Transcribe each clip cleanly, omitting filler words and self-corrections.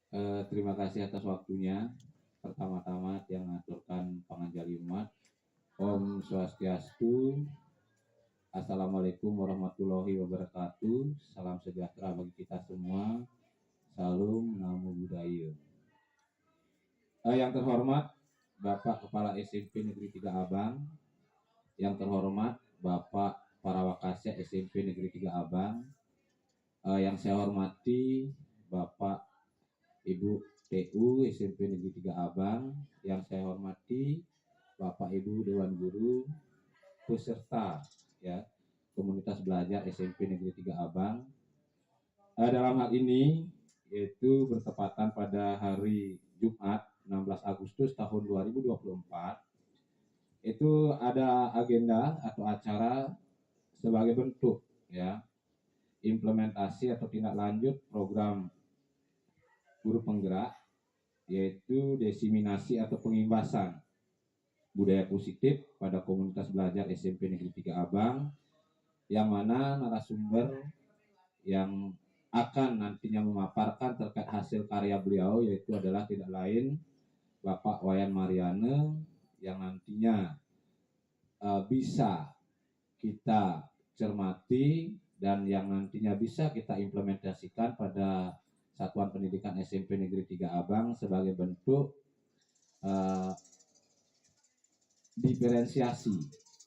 Terima kasih atas waktunya. Pertama-tama yang mengaturkan panganjali umat. Om Swastiastu. Assalamualaikum warahmatullahi wabarakatuh. Salam sejahtera bagi kita semua. Salam Namo Buddhaya. Yang terhormat Bapak Kepala SMP Negeri 3 Abang. Yang terhormat Bapak Parawakasya SMP Negeri 3 Abang. Yang saya hormati Bapak Ibu TU SMP Negeri 3 Abang, yang saya hormati Bapak Ibu Dewan Guru, peserta ya komunitas belajar SMP Negeri 3 Abang. Dalam hal ini yaitu bertepatan pada hari Jumat 16 Agustus tahun 2024, itu ada agenda atau acara sebagai bentuk ya implementasi atau tindak lanjut program guru penggerak, yaitu diseminasi atau pengimbasan budaya positif pada komunitas belajar SMP Negeri 3 Abang, yang mana narasumber yang akan nantinya memaparkan terkait hasil karya beliau yaitu adalah tidak lain Bapak Wayan Mariane, yang nantinya bisa kita cermati dan yang nantinya bisa kita implementasikan pada Satuan Pendidikan SMP Negeri 3 Abang sebagai bentuk diferensiasi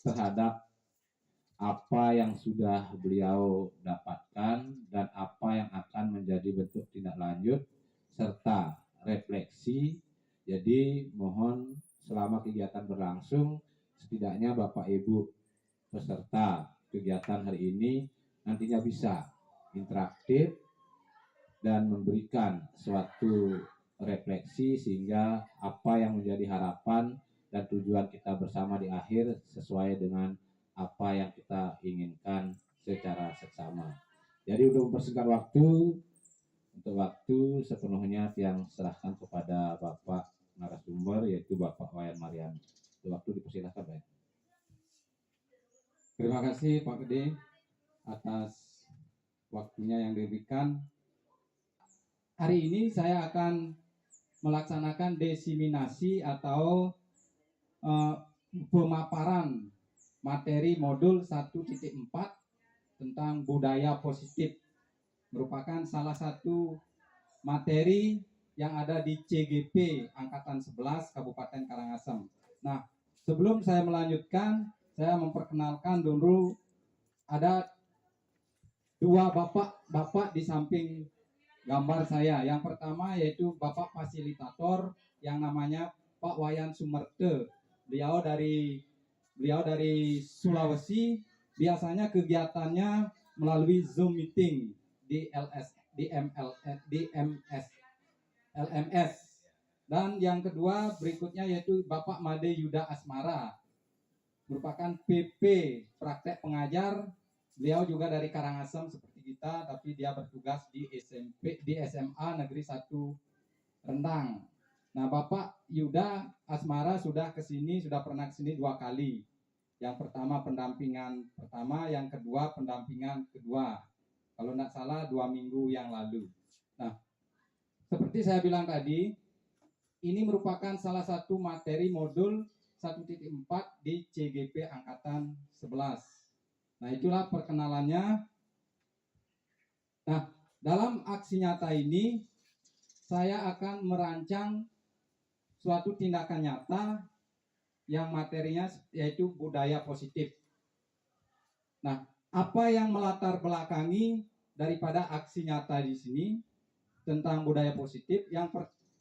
terhadap apa yang sudah beliau dapatkan dan apa yang akan menjadi bentuk tindak lanjut serta refleksi. Jadi mohon selama kegiatan berlangsung setidaknya Bapak Ibu peserta kegiatan hari ini nantinya bisa interaktif dan memberikan suatu refleksi sehingga apa yang menjadi harapan dan tujuan kita bersama di akhir sesuai dengan apa yang kita inginkan secara seksama. Jadi untuk mempersingkat waktu, untuk waktu sepenuhnya yang serahkan kepada Bapak narasumber yaitu Bapak Wayan Marian. Waktu dipersilakan, Pak. Terima kasih Pak Gede atas waktunya yang diberikan. Hari ini saya akan melaksanakan diseminasi atau pemaparan materi modul 1.4 tentang budaya positif, merupakan salah satu materi yang ada di CGP Angkatan 11 Kabupaten Karangasem. Nah, sebelum saya melanjutkan, saya memperkenalkan dulu ada dua bapak di samping gambar saya. Yang pertama yaitu Bapak fasilitator yang namanya Pak Wayan Sumerte. Beliau dari Sulawesi. Biasanya kegiatannya melalui Zoom meeting di LMS. Dan yang kedua berikutnya yaitu Bapak Made Yuda Asmara, merupakan PP praktek pengajar. Beliau juga dari Karangasem seperti kita, tapi dia bertugas di SMA Negeri 1 Rendang. Nah, Bapak Yuda Asmara sudah pernah kesini 2 kali. Yang pertama pendampingan pertama, yang kedua pendampingan kedua. Kalau tidak salah 2 minggu yang lalu. Nah, seperti saya bilang tadi, ini merupakan salah satu materi modul 1.4 di CGP Angkatan 11. Nah, itulah perkenalannya. Nah, dalam aksi nyata ini, saya akan merancang suatu tindakan nyata yang materinya yaitu budaya positif. Nah, apa yang melatar belakangi daripada aksi nyata di sini tentang budaya positif?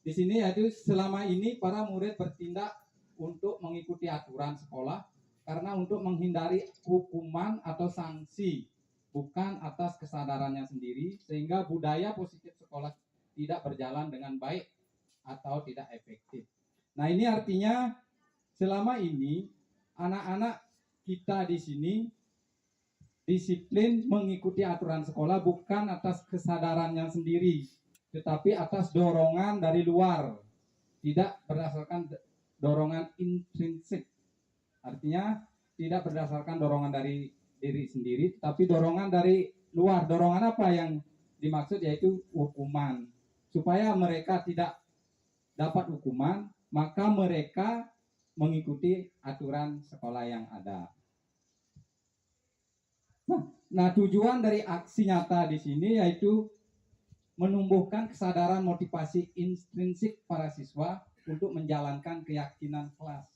Di sini yaitu selama ini para murid bertindak untuk mengikuti aturan sekolah karena untuk menghindari hukuman atau sanksi, bukan atas kesadarannya sendiri, sehingga budaya positif sekolah tidak berjalan dengan baik atau tidak efektif. Nah, ini artinya selama ini anak-anak kita di sini disiplin mengikuti aturan sekolah bukan atas kesadarannya sendiri, tetapi atas dorongan dari luar, tidak berdasarkan dorongan intrinsik. Artinya tidak berdasarkan dorongan dari diri sendiri, tapi dorongan dari luar. Dorongan apa yang dimaksud? Yaitu hukuman. supaya mereka tidak dapat hukuman, maka mereka mengikuti aturan sekolah yang ada. Nah, tujuan dari aksi nyata di sini yaitu menumbuhkan kesadaran motivasi intrinsik para siswa untuk menjalankan keyakinan kelas.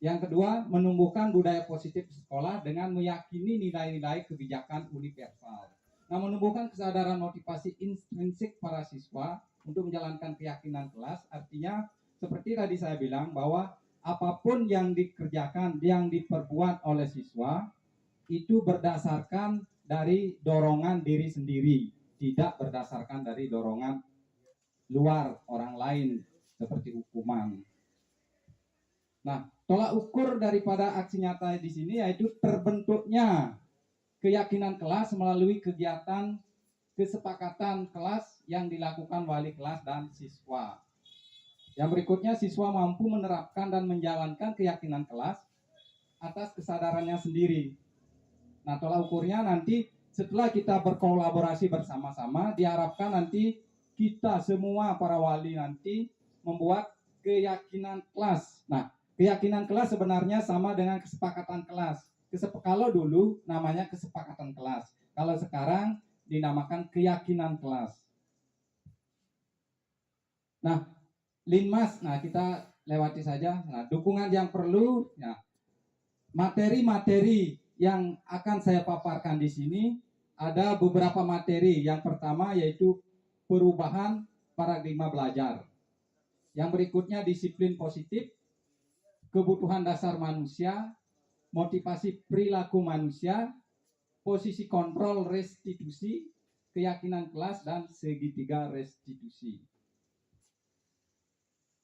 Yang kedua, menumbuhkan budaya positif di sekolah dengan meyakini nilai-nilai kebijakan universal. Nah, menumbuhkan kesadaran motivasi intrinsik para siswa untuk menjalankan keyakinan kelas artinya seperti tadi saya bilang bahwa apapun yang dikerjakan, yang diperbuat oleh siswa itu berdasarkan dari dorongan diri sendiri, tidak berdasarkan dari dorongan luar orang lain seperti hukuman. Nah, tolak ukur daripada aksi nyata di sini yaitu terbentuknya keyakinan kelas melalui kegiatan kesepakatan kelas yang dilakukan wali kelas dan siswa. Yang berikutnya, siswa mampu menerapkan dan menjalankan keyakinan kelas atas kesadarannya sendiri. Nah, tolak ukurnya nanti setelah kita berkolaborasi bersama-sama, diharapkan nanti kita semua para wali nanti membuat keyakinan kelas. Nah, keyakinan kelas sebenarnya sama dengan kesepakatan kelas. Kalau dulu namanya kesepakatan kelas, kalau sekarang dinamakan keyakinan kelas. Nah, Linmas, nah kita lewati saja. Nah, dukungan yang perlu, ya, materi-materi yang akan saya paparkan di sini ada beberapa materi. Yang pertama yaitu perubahan paradigma belajar. Yang berikutnya disiplin positif, kebutuhan dasar manusia, motivasi perilaku manusia, posisi kontrol restitusi, keyakinan kelas, dan segitiga restitusi.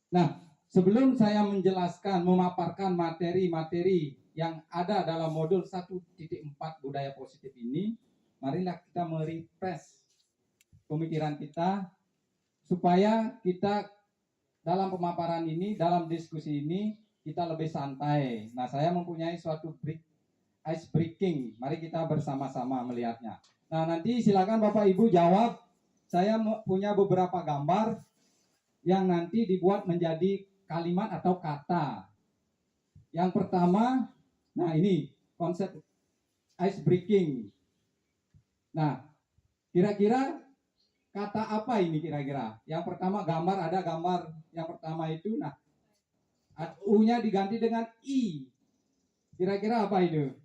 Nah, sebelum saya menjelaskan, memaparkan materi-materi yang ada dalam modul 1.4 budaya positif ini, marilah kita merefresh pemikiran kita supaya kita dalam pemaparan ini, dalam diskusi ini, kita lebih santai. Nah, saya mempunyai suatu ice breaking. Mari kita bersama-sama melihatnya. Nah, nanti silakan Bapak Ibu jawab. Saya punya beberapa gambar yang nanti dibuat menjadi kalimat atau kata. Yang pertama, nah ini konsep ice breaking. Nah, kira-kira kata apa ini kira-kira? Yang pertama gambar, ada gambar yang pertama itu, nah U-nya diganti dengan I. Kira-kira apa itu?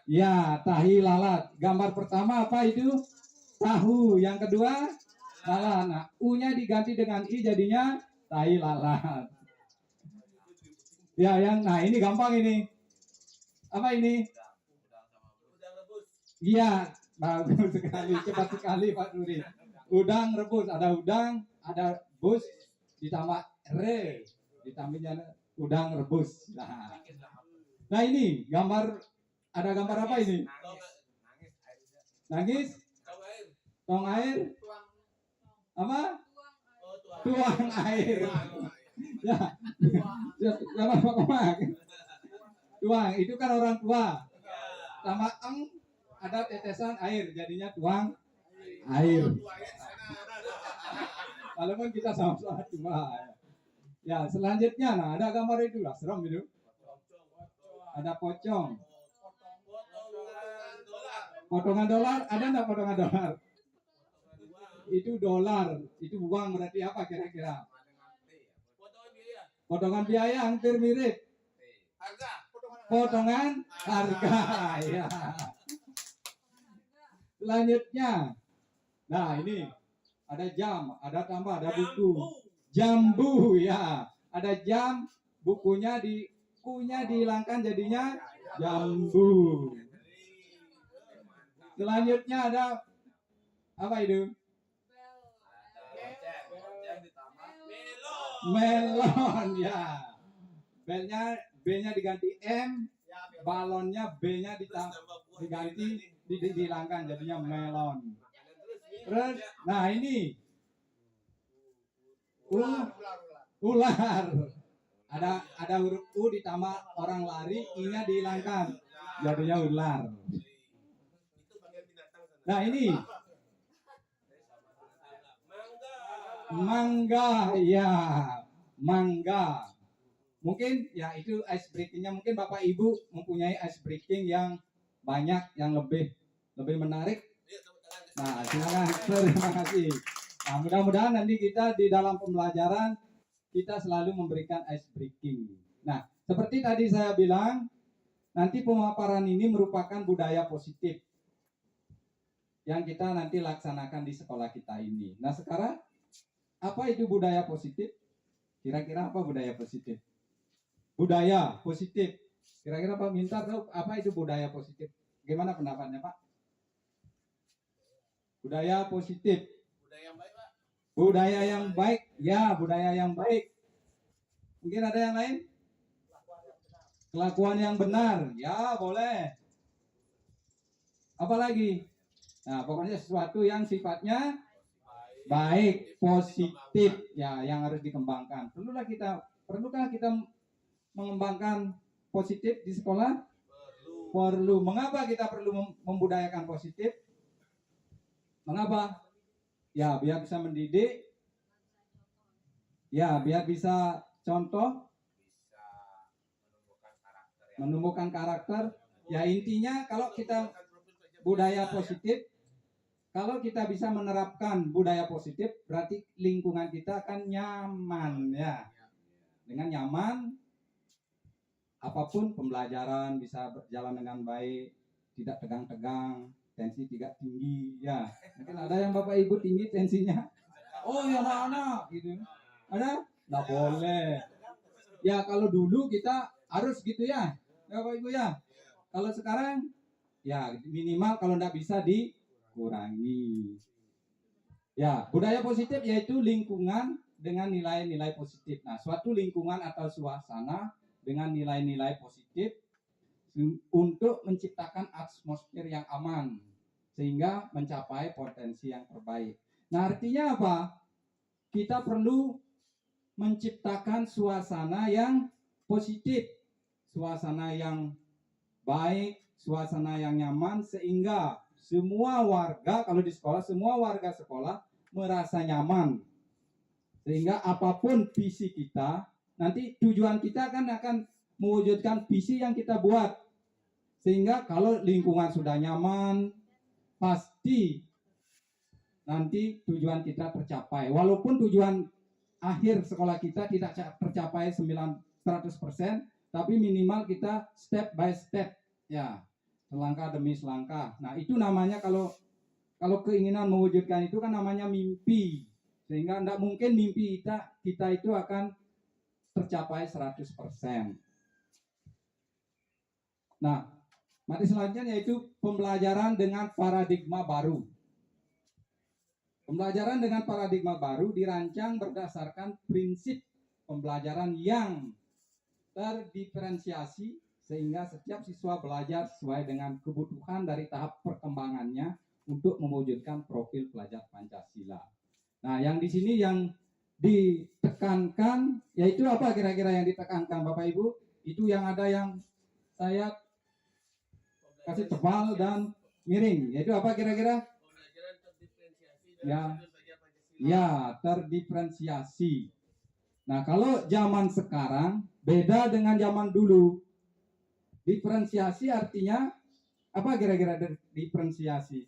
Ya, tahi lalat. Gambar pertama apa itu? Tahu. Yang kedua, lalat. Nah, U-nya diganti dengan I jadinya tahi lalat. Ya, nah ini gampang ini. Apa ini? Iya, bagus sekali, cepat sekali Pak Nuri. Udang rebus, ada udang, ada bus, ditambah re, ditambahnya udang rebus. Nah ini gambar, ada gambar apa ini? Nangis? Tong air? Apa? Tuang air. Ya, sama Pak. Tuang, itu kan orang tua. Sama ada tetesan air, jadinya tuang air. Walaupun kita sama-sama tua. Ya, selanjutnya, nah ada gambar itu lah, serem itu. Ada pocong. Potongan dolar, ada enggak potongan dolar? Itu dolar, itu uang berarti apa kira-kira? Potongan biaya hampir mirip. Potongan harga, ya. Selanjutnya, nah ini ada jam, ada tambah, ada buku. Jambu, ya. Ada jam, bukunya kunya dihilangkan jadinya jambu. Selanjutnya ada apa itu? Melon, ya. B-nya diganti M, balonnya B-nya diganti dihilangkan jadinya melon. Terus, nah ini ular. Ada huruf U ditambah orang lari, I-nya dihilangkan jadinya ular. Nah ini Mangga, ya, mangga. Mungkin ya itu ice breakingnya. Mungkin Bapak Ibu mempunyai ice breaking yang banyak, yang lebih menarik. Nah, silakan. Terima kasih. Nah, mudah-mudahan nanti kita di dalam pembelajaran kita selalu memberikan ice breaking. Nah, seperti tadi saya bilang, nanti pemaparan ini merupakan budaya positif yang kita nanti laksanakan di sekolah kita ini. Nah, sekarang apa itu budaya positif? Kira-kira apa budaya positif? Budaya positif. Kira-kira Pak minta tahu apa itu budaya positif? Gimana pendapatnya Pak? Budaya positif. Budaya yang baik, Pak. Budaya yang baik. Ya, budaya yang baik. Mungkin ada yang lain? Kelakuan yang benar. Ya, boleh. Apa lagi? Nah, pokoknya sesuatu yang sifatnya baik, positif, ya, yang harus dikembangkan. Perlukah kita mengembangkan positif di sekolah? Perlu. Mengapa kita perlu membudayakan positif? Mengapa? Ya, biar bisa mendidik. Ya, biar bisa contoh, Bisa menumbuhkan karakter yang menumbuhkan karakter. Ya, intinya kalau kita budaya positif, kalau kita bisa menerapkan budaya positif, berarti lingkungan kita akan nyaman, ya. Dengan nyaman, apapun pembelajaran bisa berjalan dengan baik, tidak tegang-tegang, tensi tidak tinggi, ya. Mungkin ada yang Bapak Ibu tinggi tensinya. Oh ya anak-anak, gitu. Ada? Nggak boleh. Ya kalau dulu kita harus gitu ya, Bapak Ibu ya. Kalau sekarang, ya minimal kalau nggak bisa dikurangi. Ya, budaya positif yaitu lingkungan dengan nilai-nilai positif. Nah, suatu lingkungan atau suasana dengan nilai-nilai positif untuk menciptakan atmosfer yang aman sehingga mencapai potensi yang terbaik. Nah, artinya apa? Kita perlu menciptakan suasana yang positif, suasana yang baik, suasana yang nyaman sehingga semua warga, kalau di sekolah, semua warga sekolah merasa nyaman. Sehingga apapun visi kita, nanti tujuan kita akan mewujudkan visi yang kita buat. Sehingga kalau lingkungan sudah nyaman, pasti nanti tujuan kita tercapai. Walaupun tujuan akhir sekolah kita tidak tercapai 100%, tapi minimal kita step by step, ya, selangkah demi selangkah. Nah, itu namanya kalau keinginan mewujudkan itu kan namanya mimpi. Sehingga tidak mungkin mimpi kita itu akan tercapai 100%. Nah, materi selanjutnya yaitu pembelajaran dengan paradigma baru. Pembelajaran dengan paradigma baru dirancang berdasarkan prinsip pembelajaran yang terdiferensiasi sehingga setiap siswa belajar sesuai dengan kebutuhan dari tahap perkembangannya untuk mewujudkan profil pelajar Pancasila. Nah, yang di sini yang ditekankan yaitu apa kira-kira yang ditekankan Bapak Ibu? Itu yang ada yang saya kasih tebal dan miring. Yaitu apa kira-kira? pembelajaran terdiferensiasi Ya. dan belajar Pancasila. Ya, terdiferensiasi. Nah, kalau zaman sekarang beda dengan zaman dulu. Diferensiasi artinya apa kira-kira diferensiasi?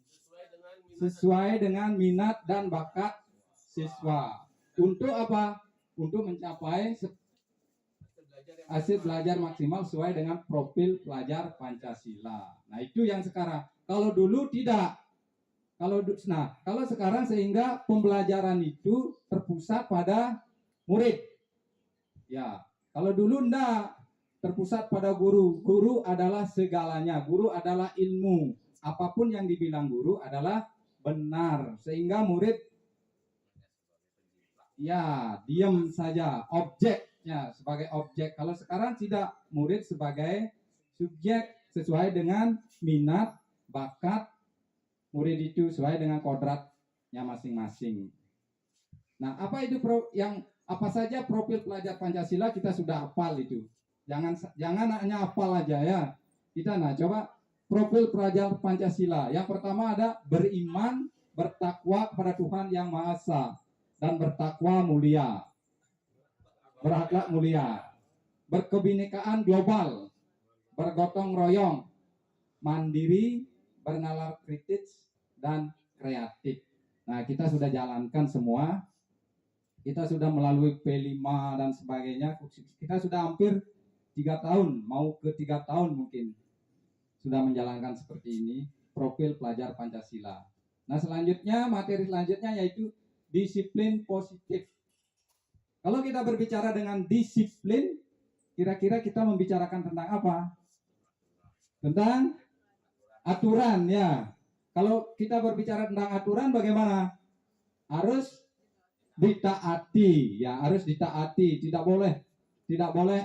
Sesuai dengan minat dan bakat siswa. Untuk apa? Untuk mencapai hasil belajar maksimal sesuai dengan profil pelajar Pancasila. Nah, itu yang sekarang. Kalau dulu tidak. Kalau sekarang sehingga pembelajaran itu terpusat pada murid. Ya, kalau dulu enggak, terpusat pada guru. Guru adalah segalanya. Guru adalah ilmu. Apapun yang dibilang guru adalah benar. Sehingga murid ya diam saja, objeknya sebagai objek. Kalau sekarang tidak, murid sebagai subjek sesuai dengan minat, bakat murid itu sesuai dengan kodratnya masing-masing. Nah, apa itu apa saja profil pelajar Pancasila kita sudah hafal itu. Jangan hanya hafal aja ya. Kita coba profil pelajar Pancasila. Yang pertama ada beriman, bertakwa kepada Tuhan Yang Maha Esa. dan bertakwa mulia, berakhlak mulia, berkebinekaan global, bergotong royong, mandiri, bernalar kritis, dan kreatif. Nah, kita sudah jalankan semua. Kita sudah melalui P5 dan sebagainya. Kita sudah hampir 3 tahun, mau ke 3 tahun mungkin sudah menjalankan seperti ini, profil pelajar Pancasila. Nah, selanjutnya, materi selanjutnya yaitu disiplin positif. Kalau kita berbicara dengan disiplin, kira-kira kita membicarakan tentang apa? Tentang aturan, ya. Kalau kita berbicara tentang aturan, bagaimana? Harus ditaati, ya, harus ditaati. Tidak boleh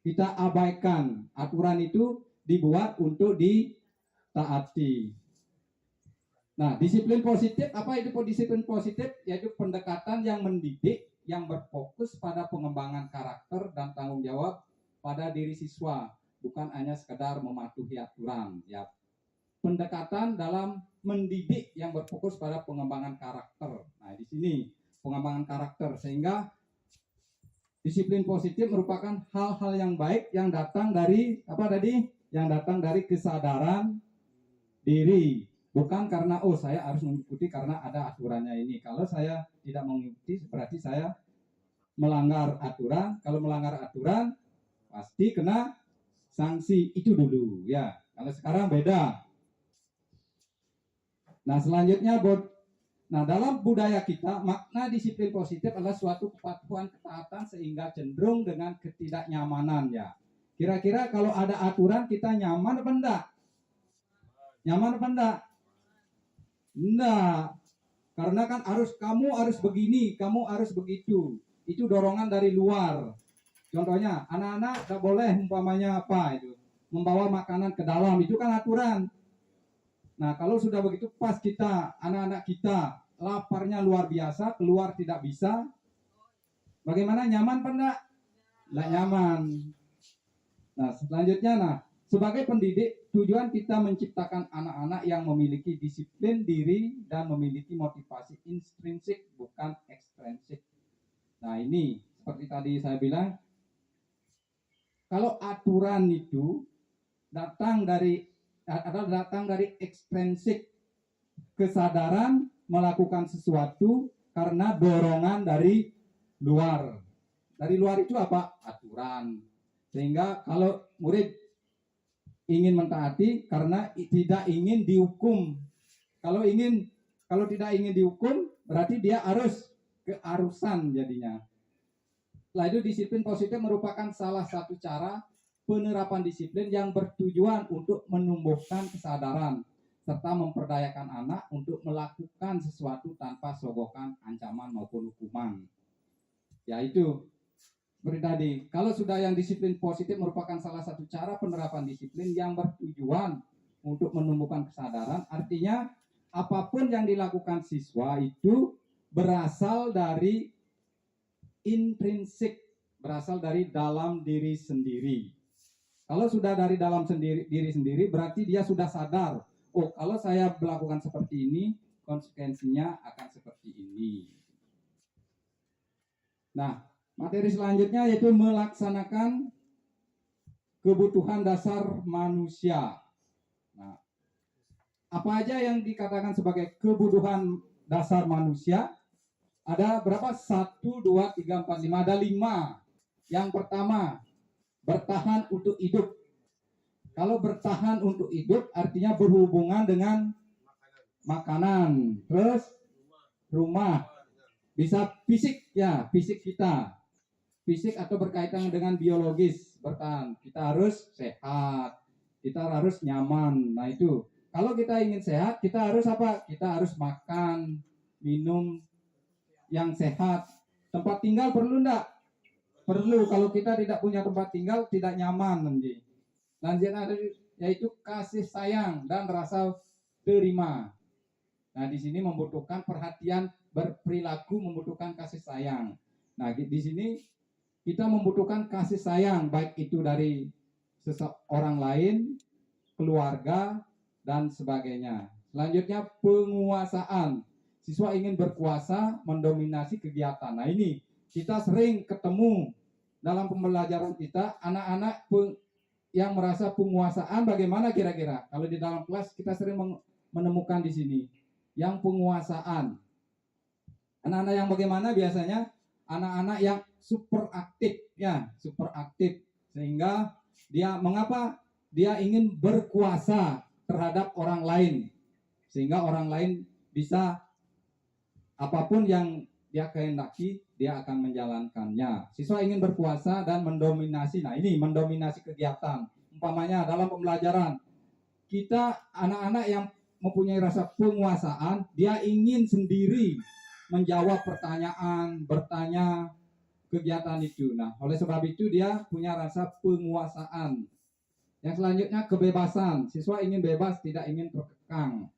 kita abaikan. Aturan itu dibuat untuk ditaati. Nah, disiplin positif, apa itu disiplin positif? Yaitu pendekatan yang mendidik, yang berfokus pada pengembangan karakter dan tanggung jawab pada diri siswa, bukan hanya sekedar mematuhi aturan, ya. Pendekatan dalam mendidik yang berfokus pada pengembangan karakter. Nah, di sini pengembangan karakter, sehingga disiplin positif merupakan hal-hal yang baik yang datang dari apa tadi? Yang datang dari kesadaran diri, bukan karena saya harus mengikuti karena ada aturannya ini. Kalau saya tidak mengikuti berarti saya melanggar aturan. Kalau melanggar aturan pasti kena sanksi, itu dulu, ya. Kalau sekarang beda. Nah, selanjutnya, dalam budaya kita, makna disiplin positif adalah suatu kepatuhan ketaatan sehingga cenderung dengan ketidaknyamanan, ya. Kira-kira kalau ada aturan kita nyaman apa enggak? Nyaman apa enggak? Enggak. Karena kan kamu harus begini, kamu harus begitu. Itu dorongan dari luar. Contohnya, anak-anak enggak boleh umpamanya apa itu? Membawa makanan ke dalam, itu kan aturan. Nah, kalau sudah begitu pas anak-anak kita laparnya luar biasa, keluar tidak bisa, bagaimana, nyaman apa enggak? Enggak nyaman. Nah, selanjutnya, sebagai pendidik, tujuan kita menciptakan anak-anak yang memiliki disiplin diri dan memiliki motivasi intrinsik, bukan ekstrinsik. Nah, ini seperti tadi saya bilang, kalau aturan itu datang dari ekstrinsik, kesadaran melakukan sesuatu karena dorongan dari luar. Dari luar itu apa? Aturan. Sehingga kalau murid ingin mentaati karena tidak ingin dihukum. Kalau tidak ingin dihukum, berarti dia harus keharusan jadinya. Setelah itu, disiplin positif merupakan salah satu cara penerapan disiplin yang bertujuan untuk menumbuhkan kesadaran serta memperdayakan anak untuk melakukan sesuatu tanpa sogokan, ancaman maupun hukuman. Yaitu seperti tadi, kalau sudah yang disiplin positif merupakan salah satu cara penerapan disiplin yang bertujuan untuk menumbuhkan kesadaran, artinya apapun yang dilakukan siswa itu berasal dari intrinsik, berasal dari dalam diri sendiri. Kalau sudah dari dalam diri sendiri, berarti dia sudah sadar, kalau saya melakukan seperti ini, konsekuensinya akan seperti ini. Nah, materi selanjutnya yaitu melaksanakan kebutuhan dasar manusia. Nah, apa aja yang dikatakan sebagai kebutuhan dasar manusia? Ada berapa? 1, 2, 3, 4, 5. Ada 5. Yang pertama, bertahan untuk hidup. Kalau bertahan untuk hidup artinya berhubungan dengan makanan, terus rumah, bisa fisik, ya, fisik kita, fisik atau berkaitan dengan biologis, bertahan. Kita harus sehat, kita harus nyaman. Nah, itu kalau kita ingin sehat, kita harus apa? Kita harus makan, minum yang sehat. Tempat tinggal perlu enggak? Perlu. Kalau kita tidak punya tempat tinggal, tidak nyaman nanti. Selanjutnya yaitu kasih sayang dan rasa terima. Nah, di sini membutuhkan perhatian berperilaku, membutuhkan kasih sayang. Nah, di sini kita membutuhkan kasih sayang, baik itu dari seseorang lain, keluarga, dan sebagainya. Selanjutnya penguasaan. siswa ingin berkuasa, mendominasi kegiatan. Nah ini kita sering ketemu dalam pembelajaran kita anak-anak yang merasa penguasaan. Bagaimana kira-kira kalau di dalam kelas kita sering menemukan di sini yang penguasaan. Anak-anak yang bagaimana biasanya? Anak-anak yang super aktif, ya, super aktif, sehingga dia mengapa dia ingin berkuasa terhadap orang lain, sehingga orang lain bisa apapun yang dia kehendaki dia akan menjalankannya. Siswa ingin berkuasa dan mendominasi. Nah ini mendominasi kegiatan. Umpamanya dalam pembelajaran kita anak-anak yang mempunyai rasa penguasaan, dia ingin sendiri menjawab pertanyaan, bertanya kegiatan itu. Nah, oleh sebab itu dia punya rasa penguasaan. Yang selanjutnya kebebasan. Siswa ingin bebas, tidak ingin terkekang.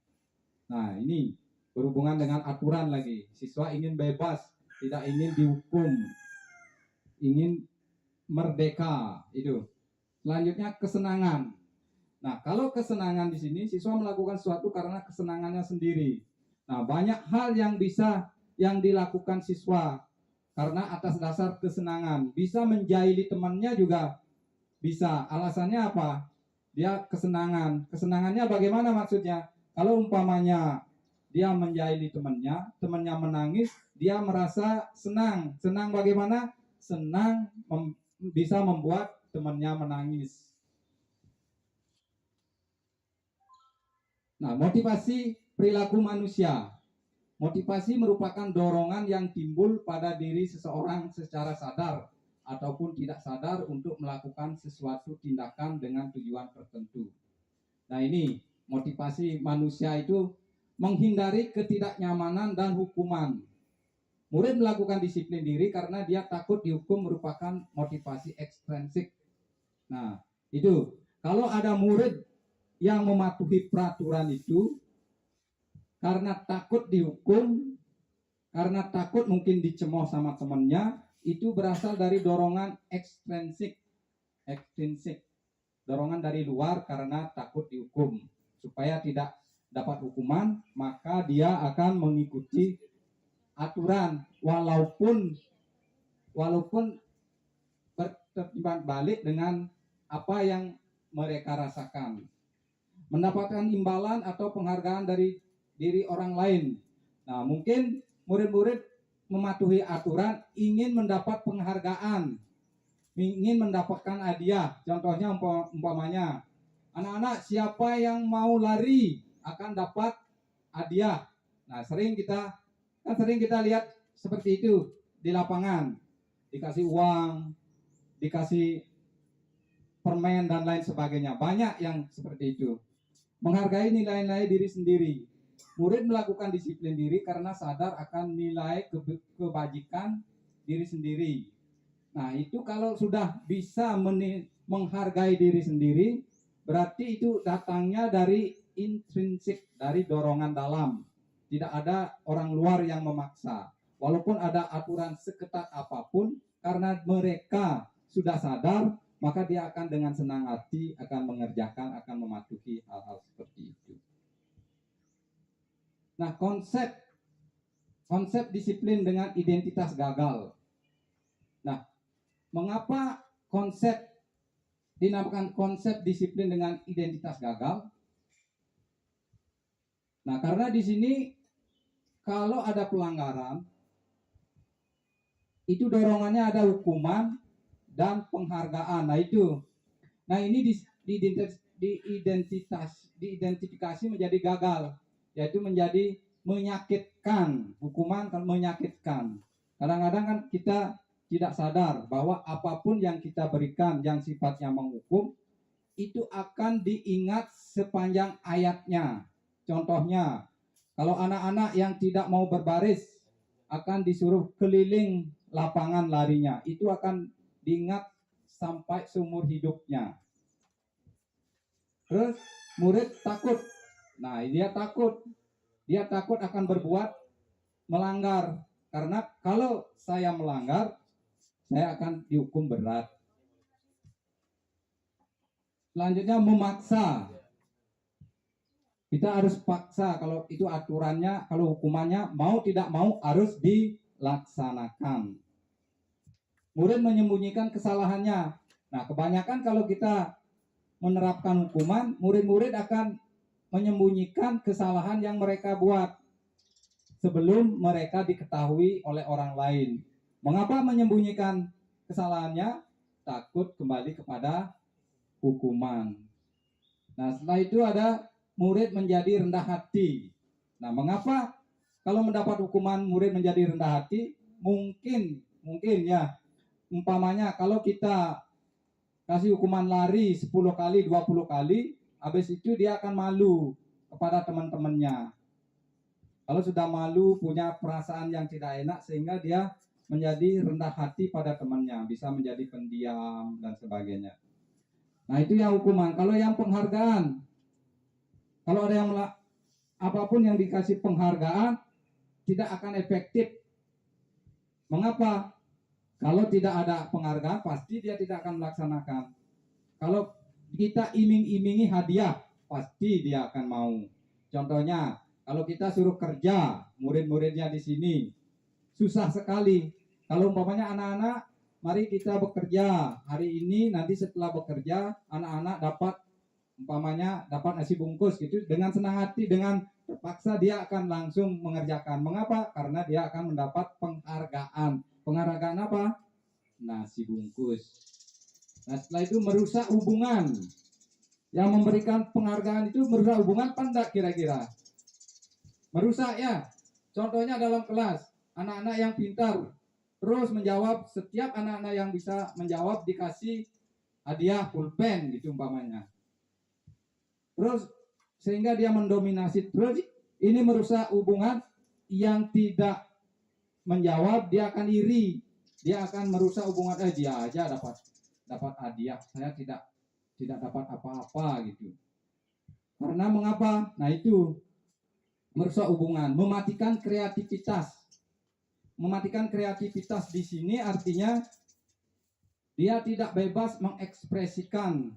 Nah, ini berhubungan dengan aturan lagi. Siswa ingin bebas, tidak ingin dihukum, ingin merdeka. Itu. Selanjutnya kesenangan. Nah, kalau kesenangan di sini siswa melakukan sesuatu karena kesenangannya sendiri. Nah, banyak hal yang dilakukan siswa karena atas dasar kesenangan. Bisa menjahili temannya juga bisa. Alasannya apa? Dia kesenangan. Kesenangannya bagaimana maksudnya? Kalau umpamanya dia menjahili temannya menangis, dia merasa senang. Senang bagaimana? Senang bisa membuat temannya menangis. Nah, motivasi perilaku manusia. Motivasi merupakan dorongan yang timbul pada diri seseorang secara sadar ataupun tidak sadar untuk melakukan sesuatu tindakan dengan tujuan tertentu. Nah, ini motivasi manusia itu menghindari ketidaknyamanan dan hukuman. Murid melakukan disiplin diri karena dia takut dihukum merupakan motivasi ekstrinsik. Nah, itu kalau ada murid yang mematuhi peraturan itu karena takut dihukum, karena takut mungkin dicemooh sama temannya, itu berasal dari dorongan ekstrinsik. Dorongan dari luar karena takut dihukum. Supaya tidak dapat hukuman, maka dia akan mengikuti aturan walaupun bertimbang balik dengan apa yang mereka rasakan. Mendapatkan imbalan atau penghargaan dari diri orang lain. Nah, mungkin murid-murid mematuhi aturan ingin mendapat penghargaan, ingin mendapatkan hadiah. Contohnya umpamanya, anak-anak siapa yang mau lari akan dapat hadiah. Nah, sering kita lihat seperti itu di lapangan. Dikasih uang, dikasih permen dan lain sebagainya. Banyak yang seperti itu. Menghargai nilai-nilai diri sendiri. Murid melakukan disiplin diri karena sadar akan nilai kebajikan diri sendiri. Nah, itu kalau sudah bisa menghargai diri sendiri, berarti itu datangnya dari intrinsik, dari dorongan dalam. Tidak ada orang luar yang memaksa. Walaupun ada aturan seketat apapun, karena mereka sudah sadar, maka dia akan dengan senang hati akan mengerjakan, akan mematuhi hal-hal seperti itu. Nah, konsep disiplin dengan identitas gagal. Nah, mengapa konsep dinamakan konsep disiplin dengan identitas gagal? Nah, karena di sini kalau ada pelanggaran, itu dorongannya ada hukuman dan penghargaan. Nah itu, ini diidentifikasi menjadi gagal, yaitu menjadi menyakitkan. Hukuman kalau menyakitkan. Kadang-kadang kan kita tidak sadar bahwa apapun yang kita berikan yang sifatnya menghukum itu akan diingat sepanjang ayatnya. Contohnya, kalau anak-anak yang tidak mau berbaris akan disuruh keliling lapangan larinya, itu akan diingat sampai seumur hidupnya. Terus murid takut. Nah, dia takut akan berbuat melanggar. Karena kalau saya melanggar, saya akan dihukum berat. Selanjutnya memaksa. Kita harus paksa kalau itu aturannya, kalau hukumannya mau tidak mau harus dilaksanakan. Murid menyembunyikan kesalahannya. Nah, kebanyakan kalau kita menerapkan hukuman, murid-murid akan menyembunyikan kesalahan yang mereka buat sebelum mereka diketahui oleh orang lain. Mengapa menyembunyikan kesalahannya? Takut kembali kepada hukuman. Nah, setelah itu ada murid menjadi rendah hati. Nah, mengapa kalau mendapat hukuman murid menjadi rendah hati? Mungkin ya, umpamanya kalau kita kasih hukuman lari 10 kali, 20 kali, habis itu dia akan malu kepada teman-temannya. Kalau sudah malu, punya perasaan yang tidak enak, sehingga dia menjadi rendah hati pada temannya, bisa menjadi pendiam dan sebagainya. Nah, itu yang hukuman. Kalau yang penghargaan, kalau ada yang apapun yang dikasih penghargaan tidak akan efektif. Mengapa? Kalau tidak ada penghargaan pasti dia tidak akan melaksanakan. Kalau kita iming-imingi hadiah pasti dia akan mau. Contohnya, kalau kita suruh kerja, murid-muridnya di sini susah sekali. Kalau umpamanya anak-anak, mari kita bekerja hari ini, nanti setelah bekerja anak-anak dapat umpamanya dapat nasi bungkus gitu, dengan senang hati, dengan terpaksa dia akan langsung mengerjakan. Mengapa? Karena dia akan mendapat penghargaan. Penghargaan apa? Nasi bungkus. Nah, setelah itu merusak hubungan. Yang memberikan penghargaan itu merusak hubungan apa enggak kira-kira? Merusak ya. Contohnya dalam kelas, anak-anak yang pintar terus menjawab, setiap anak-anak yang bisa menjawab dikasih hadiah pulpen gitu umpamanya. Terus sehingga dia mendominasi, terus ini merusak hubungan. Yang tidak menjawab dia akan iri, dia akan merusak hubungan. Dia aja dapat hadiah, saya tidak dapat apa-apa gitu. Karena mengapa? Nah, itu merusak hubungan, mematikan kreativitas. Mematikan kreativitas di sini artinya dia tidak bebas mengekspresikan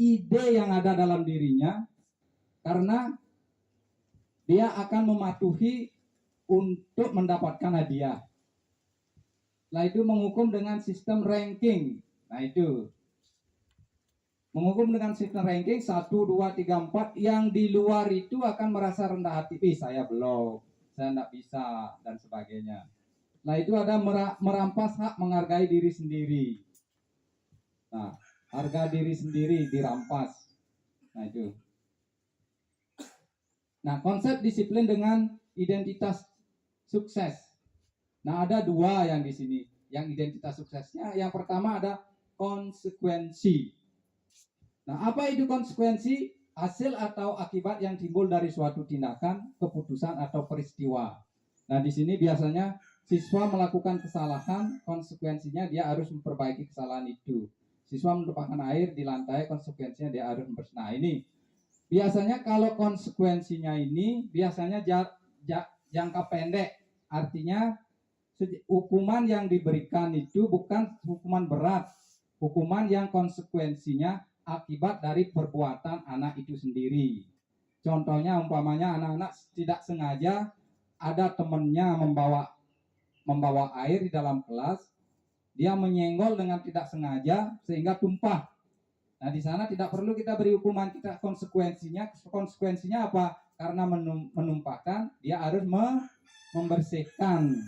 ide yang ada dalam dirinya, karena dia akan mematuhi untuk mendapatkan hadiah. Nah, itu menghukum dengan sistem ranking. Nah, itu menghukum dengan sistem ranking 1, 2, 3, 4. Yang di luar itu akan merasa rendah hati. Saya belum, saya tidak bisa, dan sebagainya. Nah, itu ada merampas hak menghargai diri sendiri. Nah, harga diri sendiri dirampas. Nah, itu. Nah, konsep disiplin dengan identitas sukses. Nah, ada dua yang di sini. Yang identitas suksesnya, yang pertama ada konsekuensi. Nah, apa itu konsekuensi? Hasil atau akibat yang timbul dari suatu tindakan, keputusan atau peristiwa. Nah, di sini biasanya siswa melakukan kesalahan, konsekuensinya dia harus memperbaiki kesalahan itu. Siswa menumpahkan air di lantai, konsekuensinya dia harus membersihkan. Nah, ini biasanya kalau konsekuensinya ini biasanya jangka pendek. Artinya hukuman yang diberikan itu bukan hukuman berat, hukuman yang konsekuensinya akibat dari perbuatan anak itu sendiri. Contohnya umpamanya anak-anak tidak sengaja ada temannya membawa air di dalam kelas, dia menyenggol dengan tidak sengaja sehingga tumpah. Nah, di sana tidak perlu kita beri hukuman, kita konsekuensinya apa? Karena menumpahkan, dia harus membersihkan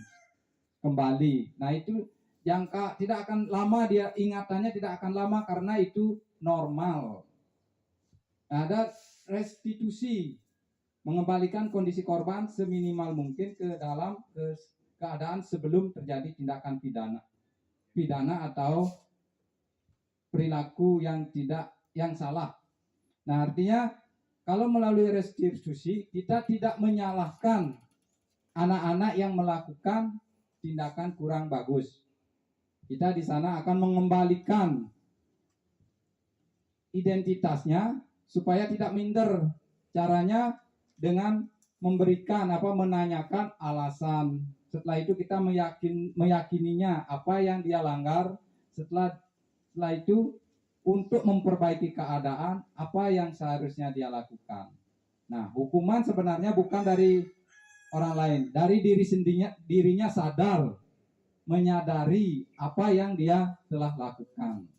kembali. Nah, itu jangka tidak akan lama, dia ingatannya tidak akan lama karena itu normal. Nah, ada restitusi, mengembalikan kondisi korban seminimal mungkin ke dalam keadaan sebelum terjadi tindakan pidana atau perilaku yang salah. Nah, artinya kalau melalui restitusi kita tidak menyalahkan anak-anak yang melakukan tindakan kurang bagus. Kita di sana akan mengembalikan identitasnya supaya tidak minder. Caranya dengan menanyakan alasan. Setelah itu kita meyakininya apa yang dia langgar. Setelah itu untuk memperbaiki keadaan apa yang seharusnya dia lakukan. Nah, hukuman sebenarnya bukan dari orang lain, dari dirinya sadar, menyadari apa yang dia telah lakukan.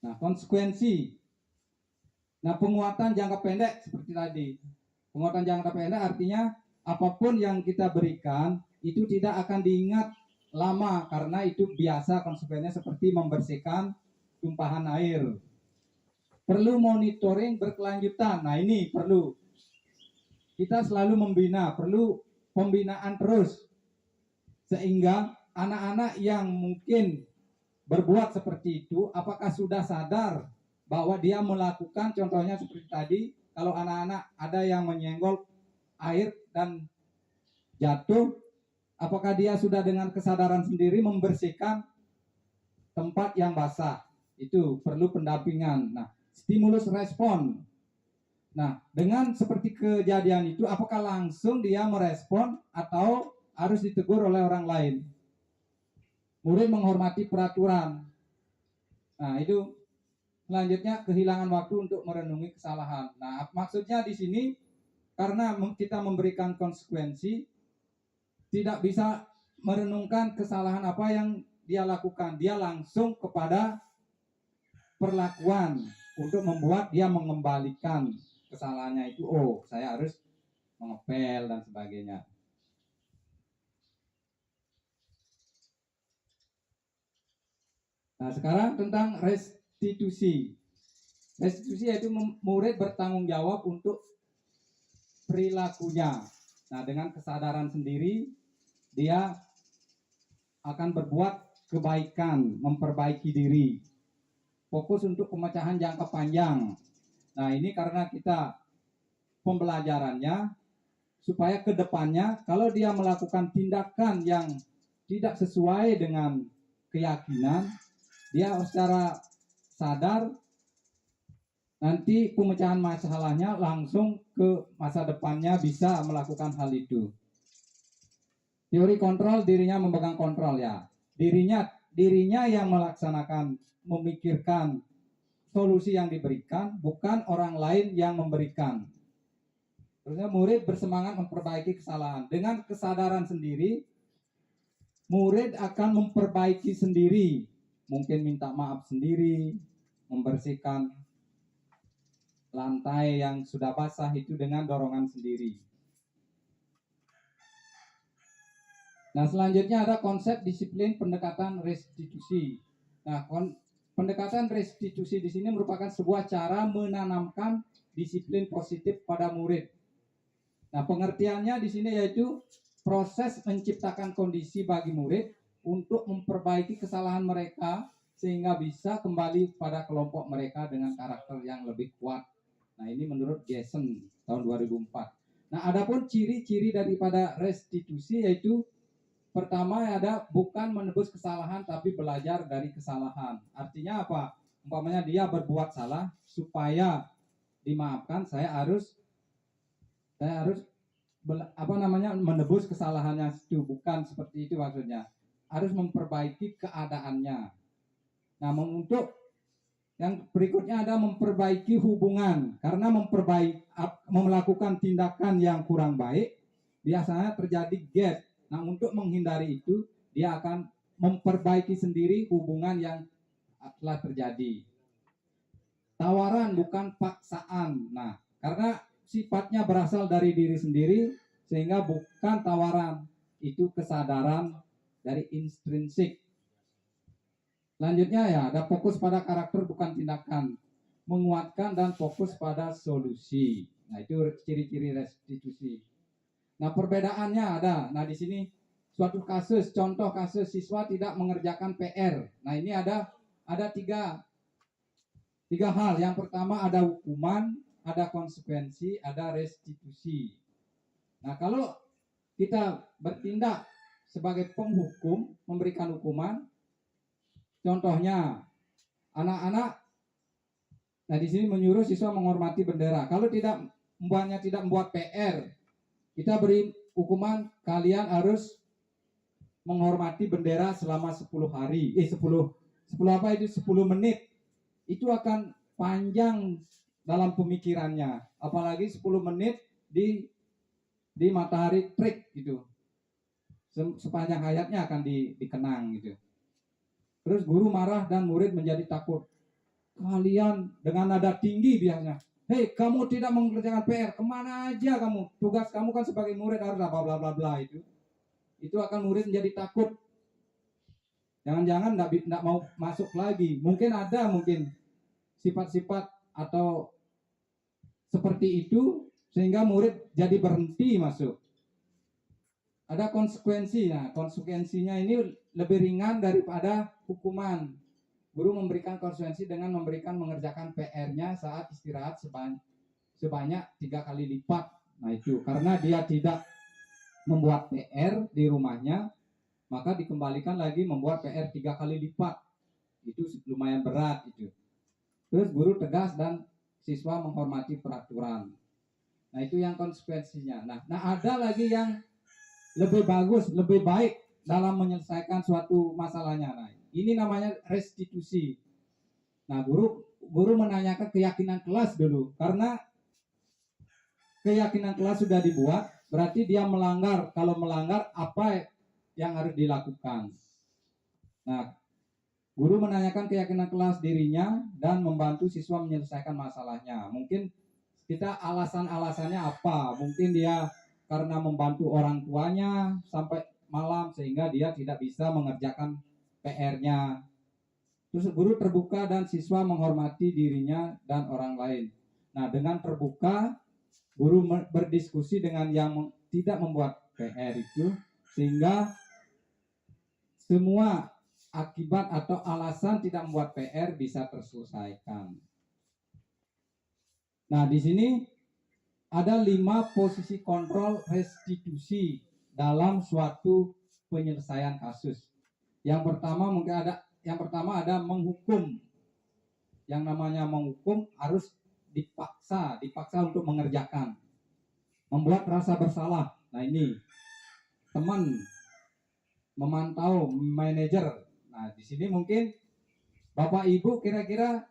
Nah, konsekuensi. Nah, penguatan jangka pendek seperti tadi. Penguatan jangka pendek artinya apapun yang kita berikan itu tidak akan diingat lama karena itu biasa konsekuensinya seperti membersihkan tumpahan air. Perlu monitoring berkelanjutan. Nah, ini perlu. Kita selalu membina, perlu pembinaan terus. Sehingga anak-anak yang mungkin berbuat seperti itu, apakah sudah sadar bahwa dia melakukan, contohnya seperti tadi, kalau anak-anak ada yang menyenggol air dan jatuh, apakah dia sudah dengan kesadaran sendiri membersihkan tempat yang basah? Itu perlu pendampingan. Nah, stimulus respon. Nah, dengan seperti kejadian itu, apakah langsung dia merespon atau harus ditegur oleh orang lain? Murid menghormati peraturan. Nah, itu selanjutnya kehilangan waktu untuk merenungi kesalahan. Nah, maksudnya di sini karena kita memberikan konsekuensi, tidak bisa merenungkan kesalahan apa yang dia lakukan. Dia langsung kepada perlakuan untuk membuat dia mengembalikan kesalahannya itu. Oh, saya harus mengepel dan sebagainya. Nah, sekarang tentang restitusi. Restitusi yaitu murid bertanggung jawab untuk perilakunya. Nah, dengan kesadaran sendiri, dia akan berbuat kebaikan, memperbaiki diri. Fokus untuk pemecahan jangka panjang. Nah, ini karena kita pembelajarannya, supaya ke depannya, kalau dia melakukan tindakan yang tidak sesuai dengan keyakinan, dia secara sadar nanti pemecahan masalahnya langsung ke masa depannya bisa melakukan hal itu. Teori kontrol, dirinya memegang kontrol ya. Dirinya yang melaksanakan, memikirkan solusi yang diberikan, bukan orang lain yang memberikan. Terusnya murid bersemangat memperbaiki kesalahan. Dengan kesadaran sendiri, murid akan memperbaiki sendiri. Mungkin minta maaf sendiri, membersihkan lantai yang sudah basah itu dengan dorongan sendiri. Nah, selanjutnya ada konsep disiplin pendekatan restitusi. Nah, pendekatan restitusi di sini merupakan sebuah cara menanamkan disiplin positif pada murid. Nah, pengertiannya di sini yaitu proses menciptakan kondisi bagi murid untuk memperbaiki kesalahan mereka sehingga bisa kembali pada kelompok mereka dengan karakter yang lebih kuat. Nah, ini menurut Jason tahun 2004. Nah, adapun ciri-ciri daripada restitusi yaitu pertama ada bukan menebus kesalahan tapi belajar dari kesalahan. Artinya apa? Umpamanya dia berbuat salah, supaya dimaafkan saya harus menebus kesalahannya itu, bukan seperti itu maksudnya. Harus memperbaiki keadaannya. Nah, untuk yang berikutnya ada memperbaiki hubungan, karena melakukan tindakan yang kurang baik biasanya terjadi gap. Nah, untuk menghindari itu dia akan memperbaiki sendiri hubungan yang telah terjadi. Tawaran bukan paksaan. Nah, karena sifatnya berasal dari diri sendiri sehingga bukan tawaran, itu kesadaran dari intrinsik. Selanjutnya ya ada fokus pada karakter bukan tindakan, menguatkan dan fokus pada solusi. Nah, itu ciri-ciri restitusi. Nah, perbedaannya ada. Nah, di sini suatu kasus, contoh kasus siswa tidak mengerjakan PR. Nah, ini ada tiga hal. Yang pertama ada hukuman, ada konsekuensi, ada restitusi. Nah, kalau kita bertindak sebagai penghukum, memberikan hukuman, contohnya anak-anak, nah di sini menyuruh siswa menghormati bendera. Kalau tidak membuat PR, kita beri hukuman, kalian harus menghormati bendera selama 10 hari. 10 menit. Itu akan panjang dalam pemikirannya, apalagi 10 menit di matahari terik gitu. Sepanjang hayatnya akan dikenang gitu. Terus guru marah dan murid menjadi takut. Kalian dengan nada tinggi biasanya, hei kamu tidak mengerjakan PR, kemana aja kamu? Tugas kamu kan sebagai murid harus bla bla bla bla itu akan murid menjadi takut. Jangan-jangan enggak mau masuk lagi. Mungkin sifat-sifat atau seperti itu sehingga murid jadi berhenti masuk. Ada konsekuensi. Nah, konsekuensinya ini lebih ringan daripada hukuman. Guru memberikan konsekuensi dengan mengerjakan PR-nya saat istirahat sebanyak 3 kali lipat. Nah, itu karena dia tidak membuat PR di rumahnya, maka dikembalikan lagi membuat PR 3 kali lipat. Itu lumayan berat itu. Terus guru tegas dan siswa menghormati peraturan. Nah, itu yang konsekuensinya. Nah ada lagi yang lebih bagus, lebih baik dalam menyelesaikan suatu masalahnya. Nah, ini namanya restitusi. Nah, guru menanyakan keyakinan kelas dulu, karena keyakinan kelas sudah dibuat, berarti dia melanggar. Kalau melanggar, apa yang harus dilakukan? Nah, guru menanyakan keyakinan kelas dirinya dan membantu siswa menyelesaikan masalahnya. Mungkin kita alasan-alasannya apa? Mungkin dia karena membantu orang tuanya sampai malam sehingga dia tidak bisa mengerjakan PR-nya. Terus guru terbuka dan siswa menghormati dirinya dan orang lain. Nah, dengan terbuka, guru berdiskusi dengan yang tidak membuat PR itu, sehingga semua akibat atau alasan tidak membuat PR bisa terselesaikan. Nah, di sini ada 5 posisi kontrol restitusi dalam suatu penyelesaian kasus. Yang pertama ada menghukum. Yang namanya menghukum harus dipaksa untuk mengerjakan. Membuat rasa bersalah. Nah, ini teman memantau manajer. Nah, di sini mungkin Bapak Ibu kira-kira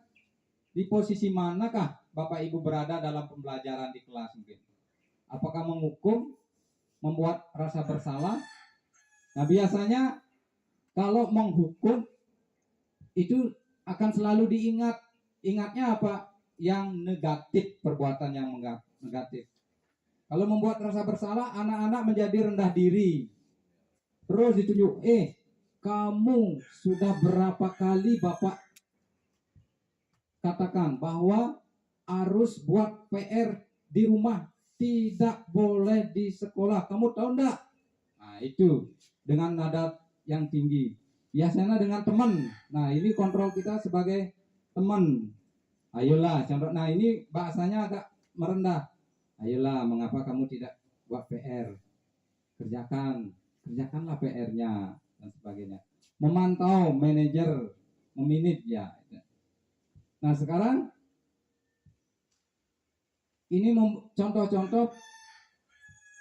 di posisi manakah Bapak Ibu berada dalam pembelajaran di kelas mungkin? Apakah menghukum, membuat rasa bersalah? Nah, biasanya kalau menghukum itu akan selalu diingat. Ingatnya apa? Yang negatif, perbuatan yang negatif. Kalau membuat rasa bersalah, anak-anak menjadi rendah diri. Terus ditunjuk, kamu sudah berapa kali Bapak katakan bahwa harus buat PR di rumah, tidak boleh di sekolah. Kamu tahu enggak? Nah, itu dengan nada yang tinggi. Biasanya dengan teman. Nah, ini kontrol kita sebagai teman. Ayolah, contoh. Nah, ini bahasanya agak merendah. Ayolah, mengapa kamu tidak buat PR? Kerjakanlah PR-nya dan sebagainya. Memantau manajer, meminit ya. Nah, sekarang ini contoh-contoh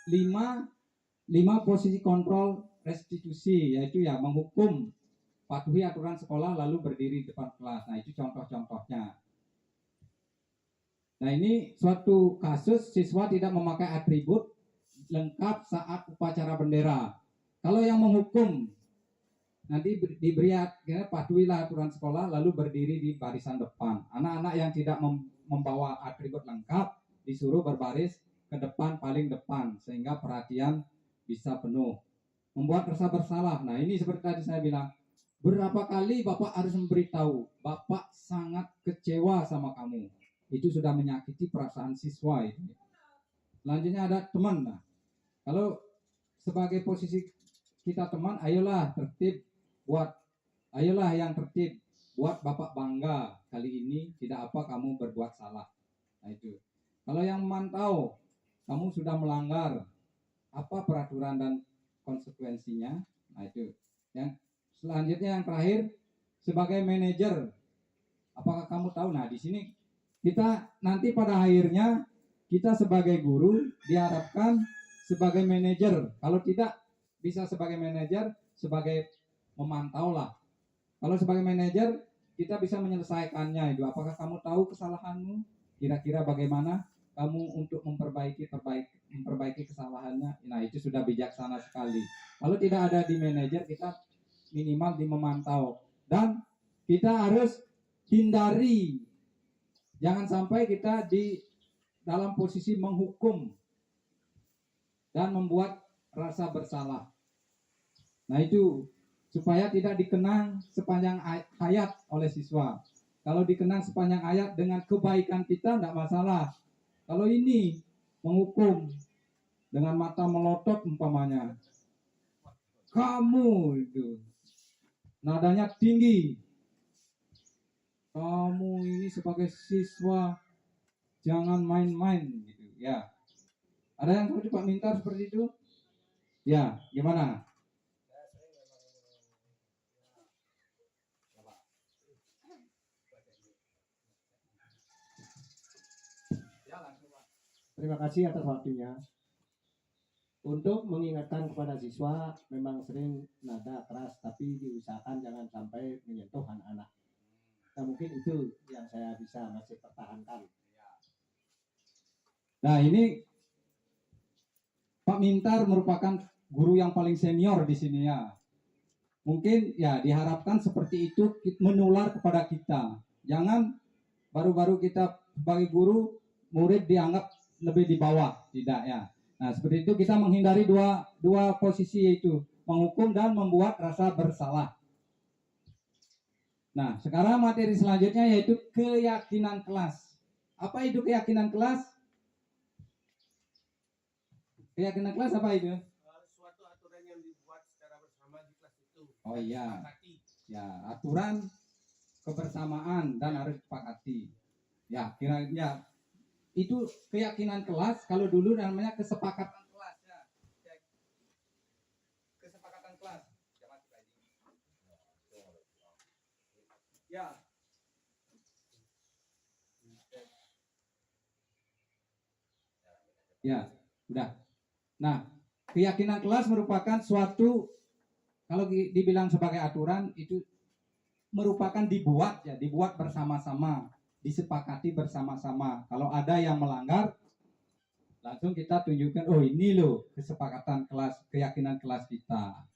5 posisi kontrol restitusi, yaitu ya menghukum, patuhi aturan sekolah lalu berdiri depan kelas. Nah, itu contoh-contohnya. Nah, ini suatu kasus siswa tidak memakai atribut lengkap saat upacara bendera. Kalau yang menghukum nanti diberi patuhilah aturan sekolah lalu berdiri di barisan depan. Anak-anak yang tidak membawa atribut lengkap disuruh berbaris ke depan, paling depan, sehingga perhatian bisa penuh. Membuat rasa bersalah. Nah, ini seperti tadi saya bilang, berapa kali Bapak harus memberitahu, Bapak sangat kecewa sama kamu. Itu sudah menyakiti perasaan siswa itu. Selanjutnya ada teman. Nah, kalau sebagai posisi kita teman, ayolah yang tertib, buat Bapak bangga kali ini tidak apa kamu berbuat salah. Nah, itu. Kalau yang memantau, kamu sudah melanggar apa peraturan dan konsekuensinya. Nah, itu. Yang selanjutnya yang terakhir, sebagai manajer, apakah kamu tahu? Nah, di sini kita nanti pada akhirnya kita sebagai guru diharapkan sebagai manajer. Kalau tidak bisa sebagai manajer, sebagai memantau lah. Kalau sebagai manajer kita bisa menyelesaikannya itu. Apakah kamu tahu kesalahanmu? kira-kira bagaimana kamu untuk memperbaiki kesalahannya. Nah, itu sudah bijaksana sekali. Kalau tidak ada di manajer, kita minimal di memantau, dan kita harus hindari jangan sampai kita di dalam posisi menghukum dan membuat rasa bersalah. Nah, itu supaya tidak dikenang sepanjang hayat oleh siswa. Kalau dikenang sepanjang hayat dengan kebaikan kita tidak masalah. Kalau ini menghukum dengan mata melotot umpamanya, kamu itu nadanya tinggi, kamu ini sebagai siswa jangan main-main gitu ya. Ada yang seperti Pak Mintar seperti itu? Ya, gimana? Terima kasih atas waktunya. Untuk mengingatkan kepada siswa, memang sering nada keras, tapi diusahakan jangan sampai menyentuh anak-anak. Nah, mungkin itu yang saya bisa masih pertahankan. Nah, ini Pak Mintar merupakan guru yang paling senior di sini ya. Mungkin ya diharapkan seperti itu menular kepada kita. Jangan baru-baru kita sebagai guru, murid dianggap lebih di bawah, tidak ya. Nah, seperti itu kita menghindari dua posisi, yaitu menghukum dan membuat rasa bersalah. Nah, sekarang materi selanjutnya yaitu keyakinan kelas. Apa itu keyakinan kelas? Keyakinan kelas apa itu? Suatu aturan yang dibuat secara bersama di kelas itu. Oh iya. Disepakati. Ya, aturan kebersamaan dan harus disepakati. Ya, kiranya itu keyakinan kelas. Kalau dulu namanya kesepakatan kelas ya. Kesepakatan kelas. Ya. Ya, udah. Nah, keyakinan kelas merupakan suatu, kalau dibilang sebagai aturan, itu merupakan dibuat bersama-sama, disepakati bersama-sama. Kalau ada yang melanggar, langsung kita tunjukkan, oh ini loh kesepakatan kelas, keyakinan kelas kita.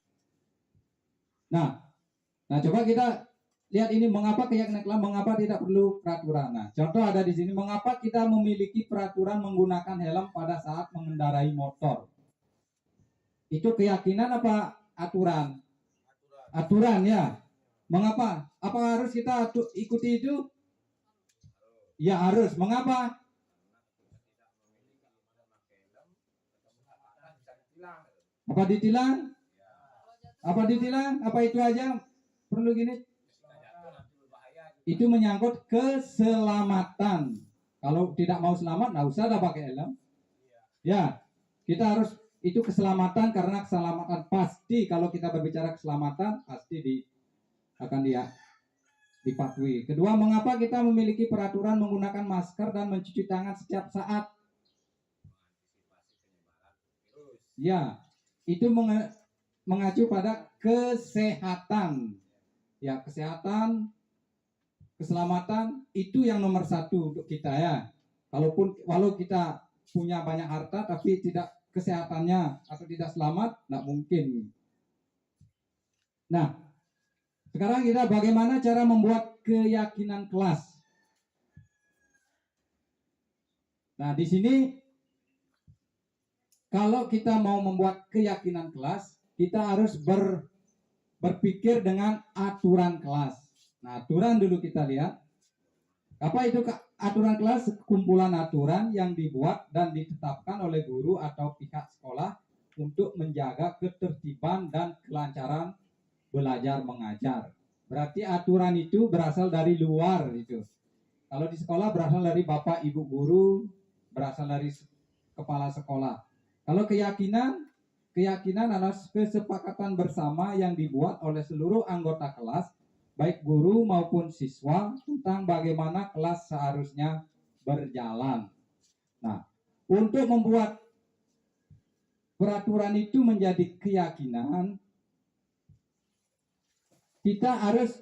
Nah coba kita lihat ini, mengapa keyakinan kelas, mengapa tidak perlu peraturan. Nah, contoh ada di sini, mengapa kita memiliki peraturan menggunakan helm pada saat mengendarai motor. Itu keyakinan apa aturan? Aturan ya. Mengapa? Apa harus kita ikuti itu? Ya harus. Mengapa? Apa ditilang? Apa ditilang? Apa itu aja? Perlu gini? Itu menyangkut keselamatan. Kalau tidak mau selamat, nggak usah dah pakai helm. Ya, kita harus, itu keselamatan, karena keselamatan pasti, kalau kita berbicara keselamatan pasti akan dipatuhi. Kedua, mengapa kita memiliki peraturan menggunakan masker dan mencuci tangan setiap saat? Ya, itu mengacu pada kesehatan. Ya, kesehatan, keselamatan itu yang nomor satu untuk kita ya. Walau kita punya banyak harta tapi tidak kesehatannya atau tidak selamat, tidak mungkin. Nah, sekarang kita bagaimana cara membuat keyakinan kelas. Nah, di sini kalau kita mau membuat keyakinan kelas, kita harus berpikir dengan aturan kelas. Nah, aturan dulu kita lihat. Apa itu aturan kelas? Kumpulan aturan yang dibuat dan ditetapkan oleh guru atau pihak sekolah untuk menjaga ketertiban dan kelancaran belajar mengajar. Berarti aturan itu berasal dari luar itu. Kalau di sekolah berasal dari bapak ibu guru, berasal dari kepala sekolah. Kalau keyakinan adalah kesepakatan bersama yang dibuat oleh seluruh anggota kelas, baik guru maupun siswa, tentang bagaimana kelas seharusnya berjalan. Nah, untuk membuat peraturan itu menjadi keyakinan, kita harus